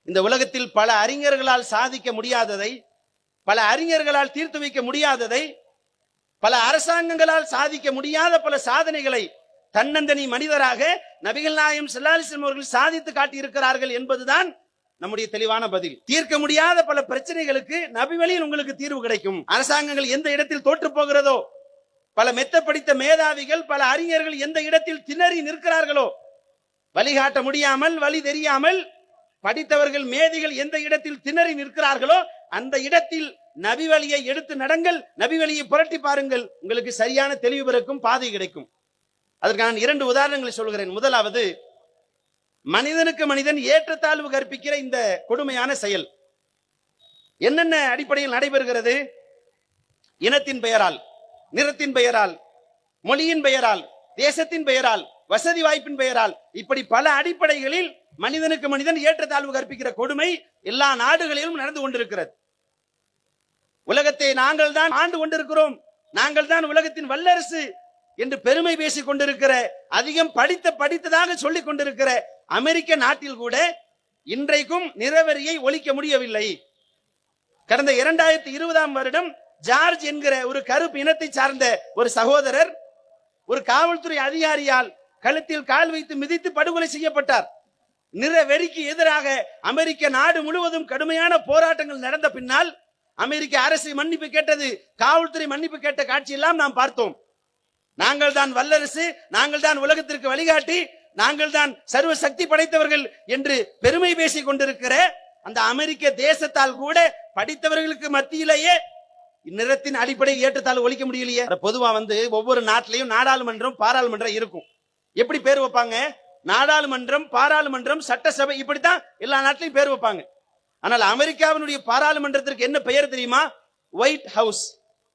இந்த உலகத்தில் பல அறிஞர்களால் சாதிக்க முடியாததை, பல அறிஞர்களால் தீர்த்து வைக்க முடியாததை, பல அரசாங்கங்களால் சாதிக்க முடியாத பல சாதனைகளை தன்னந்தனி மனிதராக நபிகள் நாயகம் ஸல்லல்லாஹு அலைஹி வஸல்லம் அவர்கள் சாதித்து காட்டியிருக்கிறார்கள் என்பதுதான் நம்முடைய தெளிவான பதில். தீர்க்க முடியாத பல பிரச்சனைகளுக்கு நபி வழியில் உங்களுக்கு தீர்வு கிடைக்கும். அரசாங்கங்கள் எந்த இடத்தில் தோற்று போகிறதோ, பல மெத்த படித்த மேதாவிகள் பல அறிஞர்கள் எந்த இடத்தில் திணறி நிற்கிறார்களோ, வழிகாட்ட முடியாமல் வழி தெரியாமல் படித்தவர்கள் மேதைகள் எந்த இடத்தில் திணறி நிற்கிறார்களோ, அந்த இடத்தில் நபி வழியை எடுத்து நடங்கள், நபி வழியை புரட்டி பாருங்கள், உங்களுக்கு சரியான தெளிவு பிறக்கும், பாதை கிடைக்கும். அதற்கு நான் 2 உதாரணங்களை சொல்கிறேன். முதலாவது, மனிதனுக்கு மனிதன் ஏற்றத்தாழ்வு கற்பிக்கிற இந்த கொடுமையான செயல் என்னென்ன அடிப்படையில் நடைபெறுகிறது? இனத்தின் பெயரால், நிறத்தின் பெயரால், மொழியின் பெயரால், தேசத்தின் பெயரால், வசதி வாய்ப்பின் பெயரால், இப்படி பல அடிப்படைகளில் மனிதனுக்கு மனிதன் ஏற்றத்தாழ்வு கற்பிக்கிற கொடுமை எல்லா நாடுகளிலும் நடந்து கொண்டிருக்கிறது. உலகத்தை நாங்கள் தான் ஆண்டு கொண்டிருக்கிறோம், நாங்கள் தான் உலகத்தின் வல்லரசு என்று பெருமை பேசிக் கொண்டிருக்கிற, அதிகம் படித்ததாக சொல்லிக் கொண்டிருக்கிற அமெரிக்க நாட்டில் கூட இன்றைக்கும் நிறவெறியை ஒழிக்க முடியவில்லை. கடந்த 2020ஆம் வருடம் ஜார்ஜ் என்கிற ஒரு கருப்பு இனத்தை சார்ந்த ஒரு சகோதரர் ஒரு காவல்துறை அதிகாரியால் கழுத்தில் கால் வைத்து மிதித்து படுகொலை செய்யப்பட்டார். நிறவெறிக்கு எதிராக அமெரிக்க நாடு முழுவதும் கடுமையான போராட்டங்கள் நடந்த பின்னால் அமெரிக்க அரசு மன்னிப்பு கேட்டது, காவல்துறை மன்னிப்பு கேட்ட காட்சியெல்லாம் நாம் பார்த்தோம். நாங்கள் தான் வல்லரசு, நாங்கள் தான் உலகத்திற்கு வழிகாட்டி, நாங்கள் தான் சர்வ சக்தி படைத்தவர்கள் என்று பெருமை பேசிக் கொண்டிருக்கிற அந்த அமெரிக்க தேசத்தால் கூட படித்தவர்களுக்கு மத்தியிலேயே நிறத்தின் அடிப்படையில் ஏற்றத்தாழ்வு ஒழிக்க முடியலையே. பொதுவா ஒவ்வொரு நாட்டிலையும் நாடாளுமன்றம், பாராளுமன்றம் இருக்கும். எப்படி பேர் வைப்பாங்க? நாடாளுமன்றம், பாராளுமன்றம், சட்டசபை, இப்படித்தான் எல்லா நாட்டிலையும் பேர் வைப்பாங்க. ஆனால் அமெரிக்காவினுடைய பாராளுமன்றத்திற்கு என்ன பெயர் தெரியுமா? White house.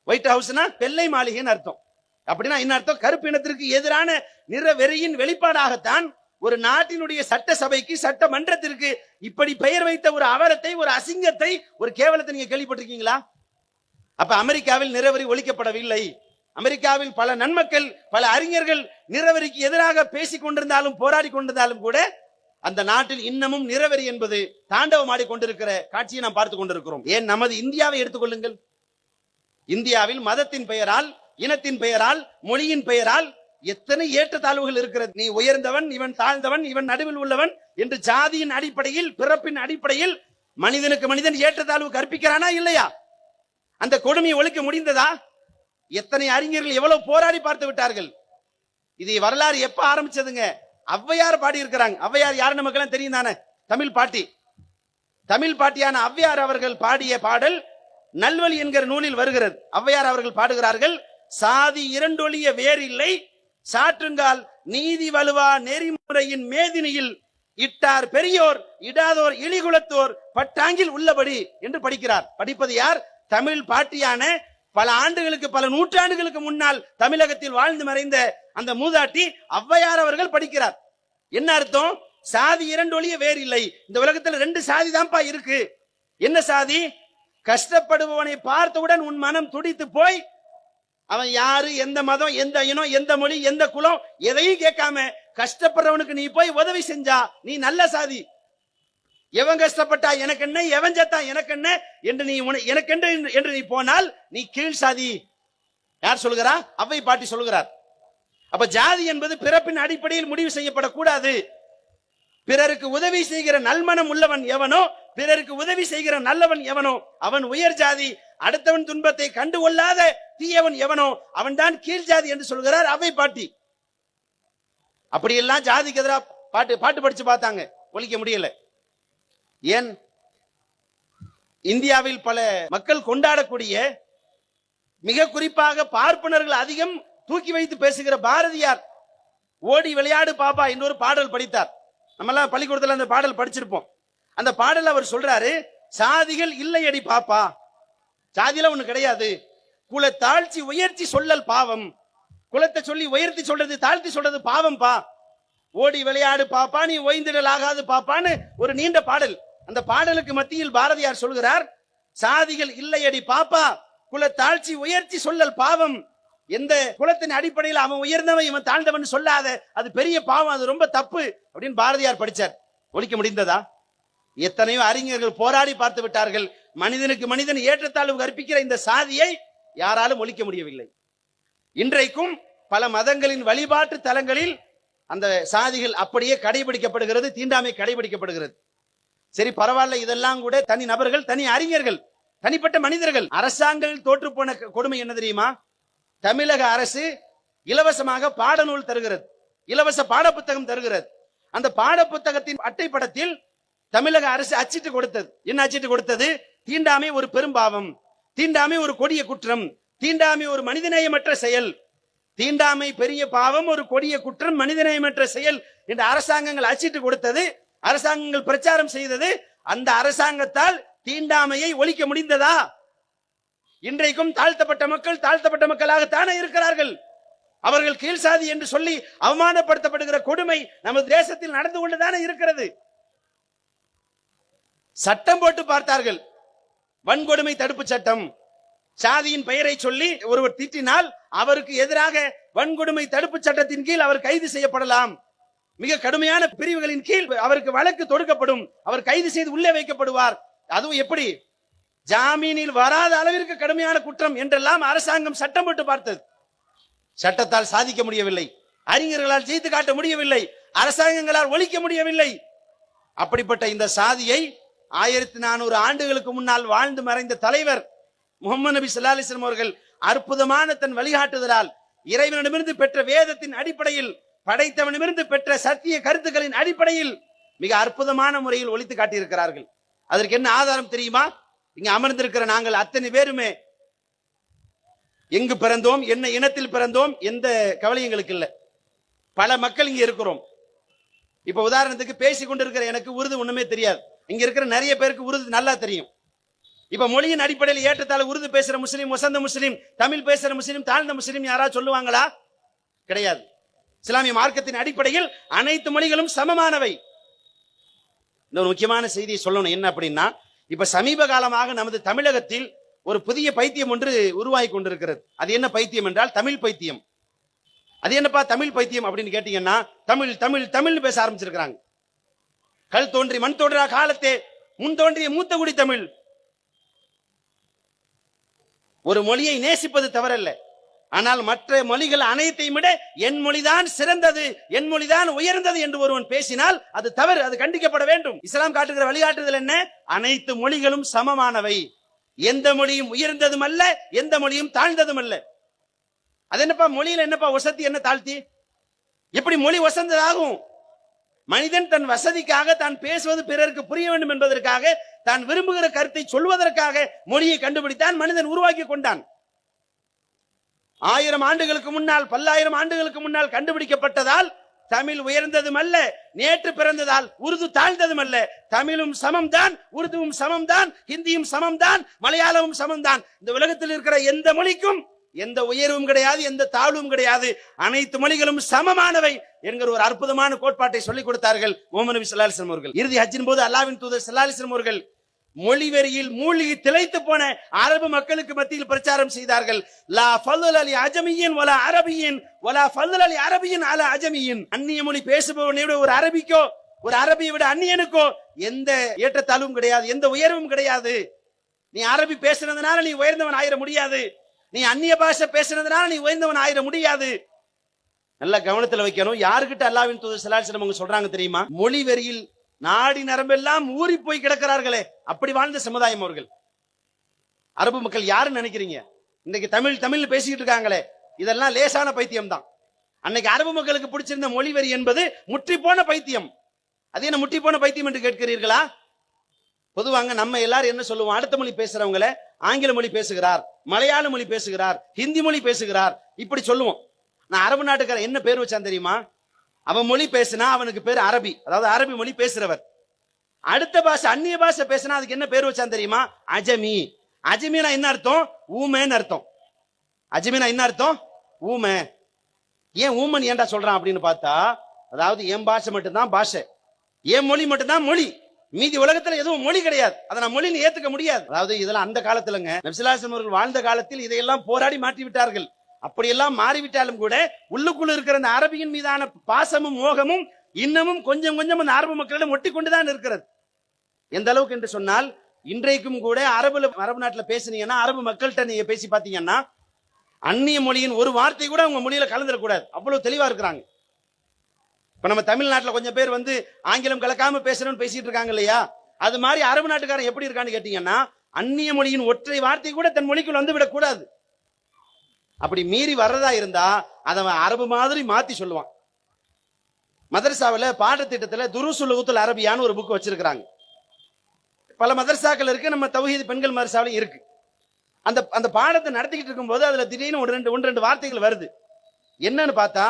ஒயிட் ஹவுஸ்னா வெள்ளை மாளிகைன்னு அர்த்தம். அப்படின்னா என்ன அர்த்தம்? கருப்பு இனத்திற்கு எதிரான நிற வெறியின் வெளிப்பாடாகத்தான் ஒரு நாட்டினுடைய சட்டசபைக்கு, சட்டமன்றத்திற்கு இப்படி பெயர் வைத்த ஒரு அவலத்தை, ஒரு அசிங்கத்தை, ஒரு கேவலத்தை நீங்க கேள்விப்பட்டிருக்கீங்களா? அப்ப அமெரிக்காவில் நிறவெறி ஒழிக்கப்படவில்லை. அமெரிக்காவில் பல நன்மக்கள், பல அறிஞர்கள் நிறவெறிக்கு எதிராக பேசிக் கொண்டிருந்தாலும், போராடி கொண்டிருந்தாலும் கூட அந்த நாட்டில் இன்னமும் நிறவெறி என்பது தாண்டவமாடி கொண்டிருக்கிற காட்சியை நாம் பார்த்துக் கொண்டிருக்கிறோம். ஏன் நமது இந்தியாவை எடுத்துக்கொள்ளுங்கள். இந்தியாவில் மதத்தின் பெயரால், இனத்தின் பெயரால், மொழியின் பெயரால் எத்தனை ஏற்றத்தாழ்வுகள் இருக்கிறது. நீ உயர்ந்தவன், இவன் தாழ்ந்தவன், இவன் நடுவில் உள்ளவன் என்று ஜாதியின் அடிப்படையில், பிறப்பின் அடிப்படையில் மனிதனுக்கு மனிதன் ஏற்றத்தாழ்வு கற்பிக்கிறானா இல்லையா? அந்த கொடுமையை ஒழிக்க முடிந்ததா? எத்தனை அறிஞர்கள் எவ்வளவு போராடி பார்த்து விட்டார்கள். இது வரலாறு எப்ப ஆரம்பிச்சதுங்க? ஔவையார் பாடி இருக்கிறாங்க. ஔவையார் யாரு நமக்கு எல்லாம் தெரியும் தானே? தமிழ் பாட்டி. தமிழ் பாட்டியான ஔவையார் அவர்கள் பாடிய பாடல் நல்வழி என்கிற நூலில் வருகிறது. ஔவையார் அவர்கள் பாடுகிறார்கள், சாதி இரண்டொழிய வேறில்லை, சாற்றுங்கால் நீதி வலுவா நெறிமுறையின் மேதினியில் இட்டார் பெரியோர் இடாதோர் இழிகுலத்தோர் பட்டாங்கில் உள்ளபடி என்று படிக்கிறார். படிப்பது யார்? தமிழ் பாட்டியான, பல ஆண்டுகளுக்கு, பல நூற்றாண்டுகளுக்கு முன்னால் தமிழகத்தில் வாழ்ந்து மறைந்த அந்த மூதாட்டி ஔவையார் அவர்கள் படிக்கிறார். என்ன அர்த்தம்? சாதி இரண்டொழிய வேறில்லை. இந்த உலகத்தில் 2 சாதி தான்ப்பா இருக்கு. என்ன சாதி? கஷ்டப்படுபவனை பார்த்தவுடன் உன் மனம் துடித்து போய் அவன் யாரு, எந்த மதம், எந்த இனம், எந்த மொழி, எந்த குலம், எதையும் கேட்காம கஷ்டப்படுறவனுக்கு நீ போய் உதவி செஞ்சா நீ நல்ல சாதி. எவன் கஷ்டப்பட்டா எனக்கு என்ன, எவன் செத்தா எனக்கு என்ன என்று நீ எனக்கு என்று நீ போனால் நீ கீழ் சாதி. யார் சொல்லுகிறா? ஔவை பாட்டி சொல்லுகிறார். அப்ப ஜாதி என்பது பிறப்பின் அடிப்படையில் முடிவு செய்யப்படக்கூடாது. பிறருக்கு உதவி செய்கிற நல்மனம் உள்ளவன் எவனோ, பிறருக்கு உதவி செய்கிற நல்லவன் எவனோ அவன் உயர் ஜாதி. அடுத்தவன் துன்பத்தை கண்டுகொள்ளாத தீயவன் எவனோ அவன் தான் கீழ் ஜாதி என்று சொல்கிறார் ஔவை பாட்டி. அப்படியெல்லாம் ஜாதிக்கு எதிராக பாட்டு படிச்சு பார்த்தாங்க, ஒழிக்க முடியல. ஏன்? இந்தியாவில் பல மக்கள் கொண்டாடக்கூடிய, மிக குறிப்பாக பார்ப்பனர்கள் அதிகம் தூக்கி வைத்து பேசுகிற பாரதியார் ஓடி விளையாடு பாப்பா என்று ஒரு பாடல் படித்தார். நம்ம எல்லாம் பள்ளிக்கூடத்தில் அந்த பாடல் படிச்சிருப்போம். அந்த பாடல் அவர் சொல்றாரு, சாதிகள் இல்லையடி பாப்பா, சாதியில ஒண்ணு கிடையாது, குல தாழ்ச்சி உயர்ச்சி சொல்லல் பாவம். குலத்தை சொல்லி உயர்த்தி சொல்றது, தாழ்த்தி சொல்றது பாவம் பா. ஓடி விளையாடு பாப்பா, நீ ஓய்ந்திடல் ஆகாது பாப்பான்னு ஒரு நீண்ட பாடல். அந்த பாடலுக்கு மத்தியில் பாரதியார் சொல்கிறார், சாதிகள் இல்லையடி பாப்பா, குல தாழ்ச்சி உயர்ச்சி சொல்லல் பாவம். எந்த குலத்தின் அடிப்படையில் அவன் உயர்ந்தவன் இவன் தாழ்ந்தவன் சொல்லாத, அது பெரிய பாவம், அது ரொம்ப தப்பு அப்படின்னு பாரதியார் படிச்சார். ஒழிக்க முடிந்ததா? எத்தனையோ அறிஞர்கள் போராடி பார்த்து விட்டார்கள். மனிதனுக்கு மனிதன் ஏற்றத்தாழ்வு கற்பிக்கிற இந்த சாதியை யாராலும் ஒழிக்க முடியவில்லை. இன்றைக்கும் பல மதங்களின் வழிபாட்டு தலங்களில் அந்த சாதிகள் அப்படியே கடைபிடிக்கப்படுகிறது, தீண்டாமை கடைபிடிக்கப்படுகிறது. சரி, பரவாயில்ல, இதெல்லாம் கூட தனி நபர்கள், தனி அறிஞர்கள், தனிப்பட்ட மனிதர்கள். அரசாங்கங்கள் தோற்று போன கொடுமை என்ன தெரியுமா? தமிழக அரசு இலவசமாக பாடநூல் தருகிறது, இலவச பாடப்புத்தகம் தருகிறது. அந்த பாடப்புத்தகத்தின் அட்டைப்படத்தில் தமிழக அரசு அச்சிட்டு கொடுத்தது. என்ன அச்சிட்டு கொடுத்தது? தீண்டாமை ஒரு பெரும்பாவம், தீண்டாமை ஒரு கொடிய குற்றம், தீண்டாமை ஒரு மனிதநேயமற்ற செயல், தீண்டாமை பெரிய பாவம், ஒரு கொடிய குற்றம், மனிதநேயமற்ற செயல் என்று அரசாங்கங்கள் அச்சிட்டு கொடுத்தது, அரசாங்கங்கள் பிரச்சாரம் செய்தது. அந்த அரசாங்கத்தால் தீண்டாமையை ஒழிக்க முடிந்ததா? இன்றைக்கும் தாழ்த்தப்பட்ட மக்கள் தாழ்த்தப்பட்ட மக்களாகத்தானே இருக்கிறார்கள். அவர்கள் கீழ்சாதி என்று சொல்லி அவமானப்படுத்தப்படுகிற கொடுமை நமது தேசத்தில் நடந்து கொண்டுதானே இருக்கிறது. சட்டம் போட்டு பார்த்தார்கள், வன்கொடுமை தடுப்பு சட்டம். சாதியின் பெயரை சொல்லி ஒருவர் திட்டினால் அவருக்கு எதிராக வன்கொடுமை தடுப்பு சட்டத்தின் கீழ் அவர் கைது செய்யப்படலாம். மிக கடுமையான பிரிவுகளின் கீழ் அவருக்கு வழக்கு தொடுக்கப்படும், அவர் கைது செய்து உள்ளே வைக்கப்படுவார். அதுவும் எப்படி? ஜாமீனில் வராத அளவிற்கு கடுமையான குற்றம் என்றெல்லாம் அரசாங்கம் சட்டம் போட்டு பார்த்தது. சட்டத்தால் சாதிக்க முடியவில்லை, அறிஞர்களால் ஜெயித்து காட்ட முடியவில்லை, அரசாங்கங்களால் ஒழிக்க முடியவில்லை. அப்படிப்பட்ட இந்த சாதியை 1400 ஆண்டுகளுக்கு முன்னால் வாழ்ந்து மறைந்த தலைவர் முகமது நபி ஸல்லல்லாஹு அலைஹி வஸல்லம் அவர்கள் அற்புதமான தன் வழிகாட்டுதலால், இறைவனிடமிருந்து பெற்ற வேதத்தின் அடிப்படையில், படைத்தவனிடமிருந்து பெற்ற சத்திய கருத்துக்களின் அடிப்படையில் மிக அற்புதமான முறையில் ஒழித்து காட்டியிருக்கிறார்கள். அதற்கு என்ன ஆதாரம் தெரியுமா? இங்க அமர்ந்திருக்கிற நாங்கள் அத்தனை பேருமே எங்கு பிறந்தோம், என்ன இனத்தில் பிறந்தோம், எந்த கவலை எங்களுக்கு இல்லை. பல மக்கள் இங்க இருக்கிறோம். இப்ப உதாரணத்துக்கு பேசிக் கொண்டிருக்கிற எனக்கு உருது ஒண்ணுமே தெரியாது. இங்க இருக்கிற நிறைய பேருக்கு உருது நல்லா தெரியும். இப்ப மொழியின் அடிப்படையில் ஏற்றத்தாழ உருது பேசுற முஸ்லீம், வசந்த முஸ்லீம், தமிழ் பேசுற முஸ்லீம், தாழ்ந்த முஸ்லீம் யாராவது சொல்லுவாங்களா? கிடையாது. இஸ்லாமிய மார்க்கத்தின் அடிப்படையில் அனைத்து மொழிகளும் சமமானவை. இந்த ஒரு முக்கியமான செய்தியை சொல்லணும். என்ன அப்படின்னா, இப்ப சமீப காலமாக நமது தமிழகத்தில் ஒரு புதிய பைத்தியம் ஒன்று உருவாகி கொண்டிருக்கிறது. அது என்ன பைத்தியம் என்றால் தமிழ் பைத்தியம். அது என்னப்பா தமிழ் பைத்தியம் அப்படின்னு கேட்டீங்கன்னா, தமிழ் தமிழ் தமிழ் பேச ஆரம்பிச்சிருக்கிறாங்க. கல் தோன்றி மண் தோன்றா காலத்தே முன் தோன்றிய மூத்த குடி தமிழ். ஒரு மொழியை நேசிப்பது தவறல்ல, ஆனால் மற்ற மொழிகள் அனைத்தையும் விட என் மொழிதான் சிறந்தது, என் மொழிதான் உயர்ந்தது என்று ஒருவன் பேசினால் அது தவறு, அது கண்டிக்கப்பட வேண்டும். இஸ்லாம் காட்டுகிற வழிகாட்டுதல் என்ன? அனைத்து மொழிகளும் சமமானவை, எந்த மொழியும் உயர்ந்ததும் அல்ல, எந்த மொழியும் தாழ்ந்ததும் அல்ல. அது என்னப்பா மொழியில என்னப்பா வசதி, என்ன தாழ்த்தி? எப்படி மொழி வசந்ததாகும்? மனிதன் தன் வசதிக்காக தான் பேசுவது பிறருக்கு புரிய வேண்டும் என்பதற்காக, தான் விரும்புகிற கருத்தை சொல்வதற்காக மொழியை கண்டுபிடித்தான், மனிதன் உருவாக்கி கொண்டான். 1000 ஆண்டுகளுக்கு முன்னால், 1000 ஆண்டுகளுக்கு முன்னால் கண்டுபிடிக்கப்பட்டதால் தமிழ் உயர்ந்ததும் அல்ல, நேற்று பிறந்ததால் உருது தாழ்ந்ததும் அல்ல. தமிழும் சமம்தான், உருதுவும் சமம்தான், ஹிந்தியும் சமம்தான், மலையாளமும் சமம்தான். இந்த உலகத்தில் இருக்கிற எந்த மொழிக்கும் எந்த உயர்வும் கிடையாது, எந்த தாழ்வும் கிடையாது. அனைத்து மொழிகளும் சமமானவை என்கிற ஒரு அற்புதமான கோட்பாட்டை சொல்லிக் கொடுத்தார்கள் முஹம்மது நபி ஸல்லல்லாஹு அலைஹி வஸல்லம் அவர்கள். இறுதி ஹஜ்ஜின் போது அல்லாஹ்வின் தூதர் ஸல்லல்லாஹு அலைஹி வஸல்லம் அவர்கள் மொழி வெறியில் மூழ்கி திளைத்து போன அரபு மக்களுக்கு மத்தியில் பிரச்சாரம் செய்தார்கள். லா ஃபضل லி அஜமியின் வலா அரபியின் வலா ஃபضل லி அரபியின் அலா அஜமியின். அந்நிய மொழி பேசுபவனை விட ஒரு அரபிக்கோ, ஒரு அரபியை விட அந்நியனுக்கோ எந்த ஏற்றத்தாழ்வும் கிடையாது, எந்த உயர்வும் கிடையாது. நீ அரபி பேசுறதுனால நீ உயர்ந்தவன் ஆயிர முடியாது, நீ அந்நிய பாஷை பேசுறதுனால நீ உயர்ந்தவன் ஆயிர முடியாது. நல்ல கவனத்துல வைக்கணும். யாருக்கிட்ட அல்லாஹ்வின் தூதர் ஸல்லல்லாஹு அலைஹி வஸல்லம் அவங்க சொல்றாங்க தெரியுமா? மொழி வெறியில் நாடி நரம்பெல்லாம் ஊறி போய் கிடக்கிறார்களே, அப்படி வாழ்ந்த சமுதாயம் அவர்கள். அரபு மக்கள் யாருன்னு நினைக்கிறீங்க? இன்னைக்கு தமிழ் தமிழ் பேசிக்கிட்டு இருக்காங்களே, இதெல்லாம் லேசான பைத்தியம் தான். அன்னைக்கு அரபு மக்களுக்கு பிடிச்சிருந்த மொழி வெறி என்பது முற்றி போன பைத்தியம். அது என்ன முற்றி போன பைத்தியம் என்று கேட்கிறீர்களா? பொதுவாங்க நம்ம எல்லாரும் என்ன சொல்லுவோம்? அடுத்த மொழி பேசுறவங்கள ஆங்கில மொழி பேசுகிறார், மலையாள மொழி பேசுகிறார், ஹிந்தி மொழி பேசுகிறார், இப்படி சொல்லுவோம். நான் அரபு நாட்டுக்கார என்ன பேர் வச்சான் தெரியுமா? அவன் மொழி பேசினா அவனுக்கு பேர் அரபி, அதாவது அரபி மொழி பேசுறவர். அடுத்த பாஷை அந்நிய பாஷை பேசினா அதுக்கு என்ன பேர் வச்சான் தெரியுமா? அஜமி. அஜமினா என்ன அர்த்தம்? ஊமைன்னு அர்த்தம். அஜமினா என்ன அர்த்தம்? ஊமை. ஏன் ஊமன் ஏன்டா சொல்றான் அப்படின்னு பார்த்தா, அதாவது என் பாஷை மட்டும்தான் பாஷை, என் மொழி மட்டும்தான் மொழி, மீதி உலகத்துல எதுவும் மொழி கிடையாது, அதை நான் மொழின்னு ஏத்துக்க முடியாது. அதாவது இதெல்லாம் அந்த காலத்துலங்க, நபி ஸல்லல்லாஹு அலைஹி வஸல்லம் அவர்கள் வாழ்ந்த காலத்தில் இதையெல்லாம் போராடி மாற்றி விட்டார்கள். அப்படியெல்லாம் மாறிவிட்டாலும் கூட உள்ளுக்குள்ள இருக்கிற அந்த அரபியின் மீதான பாசமும் மோகமும் இன்னமும் கொஞ்சம் கொஞ்சம் அந்த அரபு மக்களிடம் ஒட்டி கொண்டுதான் இருக்கிறது. எந்த அளவுக்கு என்று சொன்னால், இன்றைக்கும் கூட அரபு நாட்டுல பேசுனீங்கன்னா, அரபு மக்கள்கிட்ட நீங்க பேசி பாத்தீங்கன்னா, அந்நிய மொழியின் ஒரு வார்த்தை கூட உங்க மொழியில கலந்துடக்கூடாது, அவ்வளவு தெளிவா இருக்கிறாங்க. இப்ப நம்ம தமிழ்நாட்டுல கொஞ்சம் பேர் வந்து ஆங்கிலம் கலக்காம பேசுறோம்னு பேசிட்டு இருக்காங்க இல்லையா? அது மாதிரி அரபு நாட்டுக்காரன் எப்படி இருக்கான்னு கேட்டீங்கன்னா, அந்நிய மொழியின் ஒற்றை வார்த்தை கூட தன் மொழிக்குள் வந்து விடக்கூடாது. அப்படி மீறி வர்றதா இருந்தா அதை அரபு மாதிரி மாத்தி சொல்லுவான். மதரசாவில் பாடத்திட்டத்தில் துருசுல் லுகத்துல் அரபியான்னு ஒரு புக் வச்சிருக்கிறாங்க. பல மதரசாக்கள் இருக்கு, நம்ம தௌஹீத் பெண்கள் மதரசாவிலும் இருக்கு. அந்த அந்த பாடத்தை நடத்திக்கிட்டு இருக்கும்போது அதுல திடீர்னு ஒன்று ரெண்டு வார்த்தைகள் வருது. என்னன்னு பார்த்தா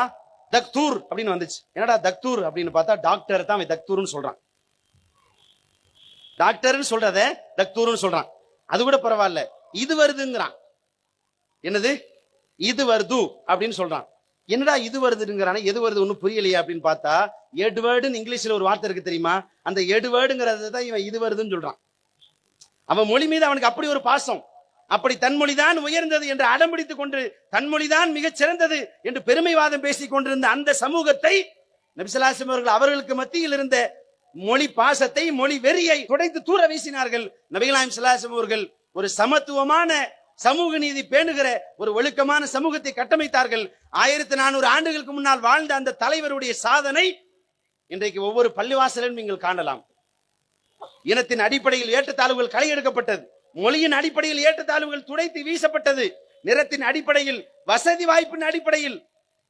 தக்தூர் அப்படின்னு வந்துச்சு. என்னடா தக்தூர் அப்படின்னு பார்த்தா டாக்டர் தான் தக்தூர்னு சொல்றான். டாக்டர்னு சொல்றத தக்தூர்னு சொல்றான். அது கூட பரவாயில்ல, இது வருதுங்கிறான். என்னது இது வருது அப்படின்னு சொல்றான். என்னடா இது வருதுங்கிறான, எது வருது ஒன்னும் புரியலையா அப்படின்னு பார்த்தா எட்வேர்டுன்னு இங்கிலீஷ்ல ஒரு வார்த்தை இருக்கு தெரியுமா, அந்த எட்வேர்டுங்கிறத தான் இவன் இது வருதுன்னு சொல்றான். அவன் மொழி மீது அவனுக்கு அப்படி ஒரு பாசம், அப்படி தன் மொழிதான் உயர்ந்தது என்று அடம்பிடித்துக் கொண்டு தன் மொழிதான் மிகச் சிறந்தது என்று பெருமைவாதம் பேசிக் கொண்டிருந்த அந்த சமூகத்தை நபி ஸல்லல்லாஹு அலைஹி வஸல்லம் அவர்களுக்கு மத்தியில் இருந்த மொழி பாசத்தை, மொழி வெறியை துடைத்து தூர வீசினார்கள். நபிகள் நாயகம் ஸல்லல்லாஹு அலைஹி வஸல்லம் அவர்கள் ஒரு சமத்துவமான சமூக நீதி பேணுகிற ஒரு ஒழுக்கமான சமூகத்தை கட்டமைத்தார்கள். 1400 ஆண்டுகளுக்கு முன்னால் வாழ்ந்த அந்த தலைவருடைய சாதனை இன்றைக்கு ஒவ்வொரு பள்ளிவாசலிலும் நீங்கள் காணலாம். இனத்தின் அடிப்படையில் ஏற்றத்தாழ்வுகள் களை எடுக்கப்பட்டது, மொழியின் அடிப்படையில் ஏற்றத்தாழ்வுகள் துடைத்து வீசப்பட்டது, நிறத்தின் அடிப்படையில், வசதி வாய்ப்பின் அடிப்படையில்,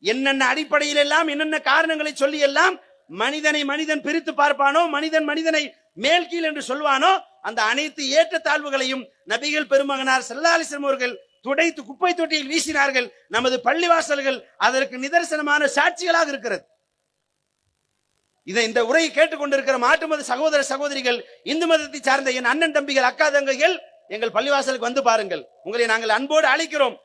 என்னென்ன அடிப்படையில் எல்லாம் என்னென்ன காரணங்களை சொல்லி எல்லாம் மனிதனை மனிதன் பிரித்து பார்ப்பானோ, மனிதன் மனிதனை மேல் கீழ் என்று சொல்வானோ, அந்த அனைத்து ஏற்றத்தாழ்வுகளையும் நபிகள் பெருமகனார் ஸல்லல்லாஹு அலைஹி வஸல்லம் அவர்கள் துடைத்து குப்பை தொட்டியில் வீசினார்கள். நமது பள்ளிவாசல்கள் அதற்கு நிதர்சனமான சாட்சிகளாக இருக்கிறது. இந்த உரையை கேட்டுக்கொண்டிருக்கிற மாற்று மத சகோதர சகோதரிகள், இந்து மதத்தை சார்ந்த என் அண்ணன் தம்பிகள், அக்கா தங்கைகள், எங்கள் பள்ளிவாசலுக்கு வந்து பாருங்கள். உங்களை நாங்கள் அன்போடு அழைக்கிறோம்.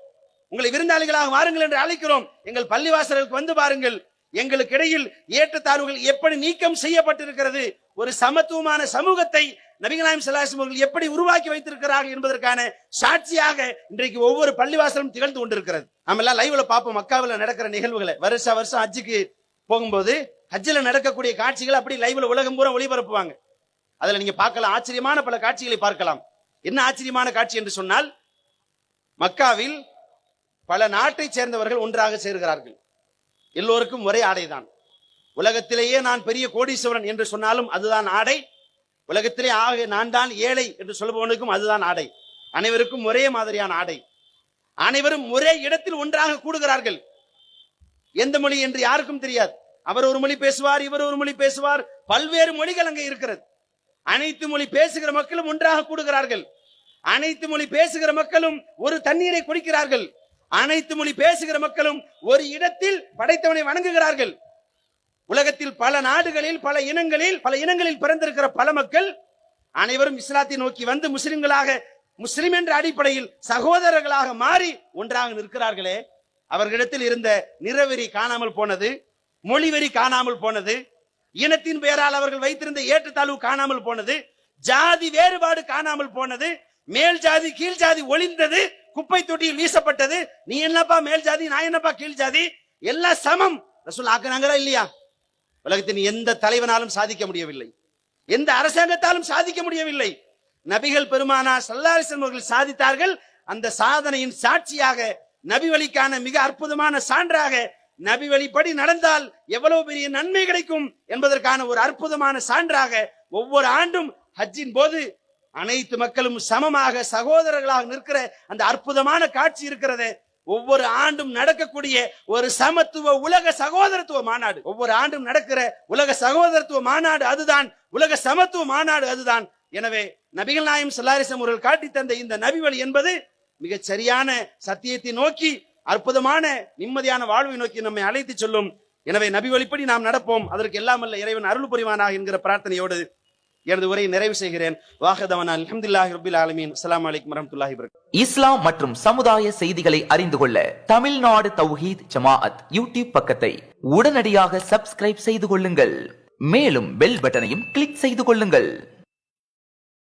உங்களை விருந்தாளிகளாக வாருங்கள் என்று அழைக்கிறோம். எங்கள் பள்ளிவாசலுக்கு வந்து பாருங்கள். எங்களுக்கு இடையில் ஏற்றத்தாழ்வுகள் எப்படி நீக்கம் செய்யப்பட்டிருக்கிறது, ஒரு சமத்துவமான சமூகத்தை நபிகள் நாயகம் ஸல்லல்லாஹு அலைஹி வஸல்லம் அவர்கள் எப்படி உருவாக்கி வைத்திருக்கிறார்கள் என்பதற்கான சாட்சியாக இன்றைக்கு ஒவ்வொரு பள்ளிவாசலும் திகழ்ந்து கொண்டிருக்கிறது. நம்ம எல்லாம் லைவ்ல பார்ப்போம் மக்காவில் நடக்கிற நிகழ்வுகளை. வருஷம் ஹஜ்ஜுக்கு போகும்போது ஹஜ்ஜில் நடக்கக்கூடிய காட்சிகள் அப்படி லைவ்ல உலகம் பூரா ஒளிபரப்புவாங்க. அதுல நீங்க பார்க்கலாம், ஆச்சரியமான பல காட்சிகளை பார்க்கலாம். என்ன ஆச்சரியமான காட்சி என்று சொன்னால், மக்காவில் பல நாட்டை சேர்ந்தவர்கள் ஒன்றாக சேர்கிறார்கள். எல்லோருக்கும் ஒரே ஆடைதான். உலகத்திலேயே நான் பெரிய கோடீஸ்வரன் என்று சொன்னாலும் அதுதான் ஆடை. உலகத்திலே ஆக நான் தான் ஏழை என்று சொல்பவனுக்கும் அதுதான் ஆடை. அனைவருக்கும் ஒரே மாதிரியான ஆடை. அனைவரும் ஒரே இடத்தில் ஒன்றாக கூடுகிறார்கள். எந்த மொழி என்று யாருக்கும் தெரியாது. அவர் ஒரு மொழி பேசுவார், இவர் ஒரு மொழி பேசுவார். பல்வேறு மொழிகள் அங்கே இருக்கிறது. அனைத்து மொழி பேசுகிற மக்களும் ஒன்றாக கூடுகிறார்கள். அனைத்து மொழி பேசுகிற மக்களும் ஒரு தண்ணீரை குடிக்கிறார்கள். அனைத்து மொழி பேசுகிற மக்களும் ஒரு இடத்தில் படைத்தவனை வணங்குகிறார்கள். உலகத்தில் பல நாடுகளில் பல இனங்களில் பிறந்திருக்கிற பல மக்கள் அனைவரும் இஸ்லாத்தை நோக்கி வந்து முஸ்லிம் என்ற அடிப்படையில் சகோதரர்களாக மாறி ஒன்றாக நிற்கிறார்களே, அவர்களிடத்தில் இருந்த நிறவெறி காணாமல் போனது, மொழிவெறி காணாமல் போனது, இனத்தின் பெயரால் அவர்கள் வைத்திருந்த ஏற்றத்தாழ்வு காணாமல் போனது, ஜாதி வேறுபாடு காணாமல் போனது, மேல் ஜாதி கீழ் ஜாதி ஒளிந்தது, குப்பை தொட்டியில் வீசப்பட்டது. நீ என்னப்பா மேல் ஜாதி, நான் என்னப்பா கீழ் ஜாதி, எல்லாம் சமம் ரசூல் ஆக்குனாங்களா இல்லையா? உலகத்தின் எந்த தலைவனாலும் சாதிக்க முடியவில்லை, எந்த அரசாங்கத்தாலும் சாதிக்க முடியவில்லை. நபிகள் பெருமானார் ஸல்லல்லாஹு அலைஹி வஸல்லம் அவர்கள் சாதித்தார்கள். அந்த சாதனையின் சாட்சியாக, நபி வழிக்கான மிக அற்புதமான சான்றாக, நபி வழிப்படி நடந்தால் எவ்வளவு பெரிய நன்மை கிடைக்கும் என்பதற்கான ஒரு அற்புதமான சான்றாக ஒவ்வொரு ஆண்டும் ஹஜ்ஜின் போது அனைத்து மக்களும் சமமாக சகோதரர்களாக நிற்கிற அந்த அற்புதமான காட்சி இருக்கிறது. ஒவ்வொரு ஆண்டும் நடக்கக்கூடிய ஒரு சமத்துவ உலக சகோதரத்துவ மாநாடு, ஒவ்வொரு ஆண்டும் நடக்கிற உலக சகோதரத்துவ மாநாடு அதுதான், உலக சமத்துவ மாநாடு அதுதான். எனவே நபிகள் நாயகம் ஸல்லல்லாஹு அலைஹி வஸல்லம் அவர்கள் காட்டி தந்த இந்த நபி வழி என்பது மிகச் சரியான சத்தியத்தை நோக்கி, அற்புதமான நிம்மதியான வாழ்வை நோக்கி நம்மை அழைத்து சொல்லும். எனவே நபி வழிப்படி நாம் நடப்போம். அதற்கு எல்லாம் அல்ல இறைவன் அருள் புரிவானாக என்கிற பிரார்த்தனையோடு எனது உரையை நிறைவு செய்கிறேன். வாஹதவனா அல்ஹம்துலில்லாஹி ரப்பில் ஆலமீன். அஸ்ஸலாமு அலைக்கும் வரஹ்மத்துல்லாஹி வபரகாத்துஹு. இஸ்லாம் மற்றும் சமுதாய செய்திகளை அறிந்து கொள்ள தமிழ்நாடு தௌஹீத் ஜமாஅத் யூடியூப் பக்கத்தை உடனடியாக சப்ஸ்கிரைப் செய்து கொள்ளுங்கள். மேலும் பெல் பட்டனையும் கிளிக் செய்து கொள்ளுங்கள்.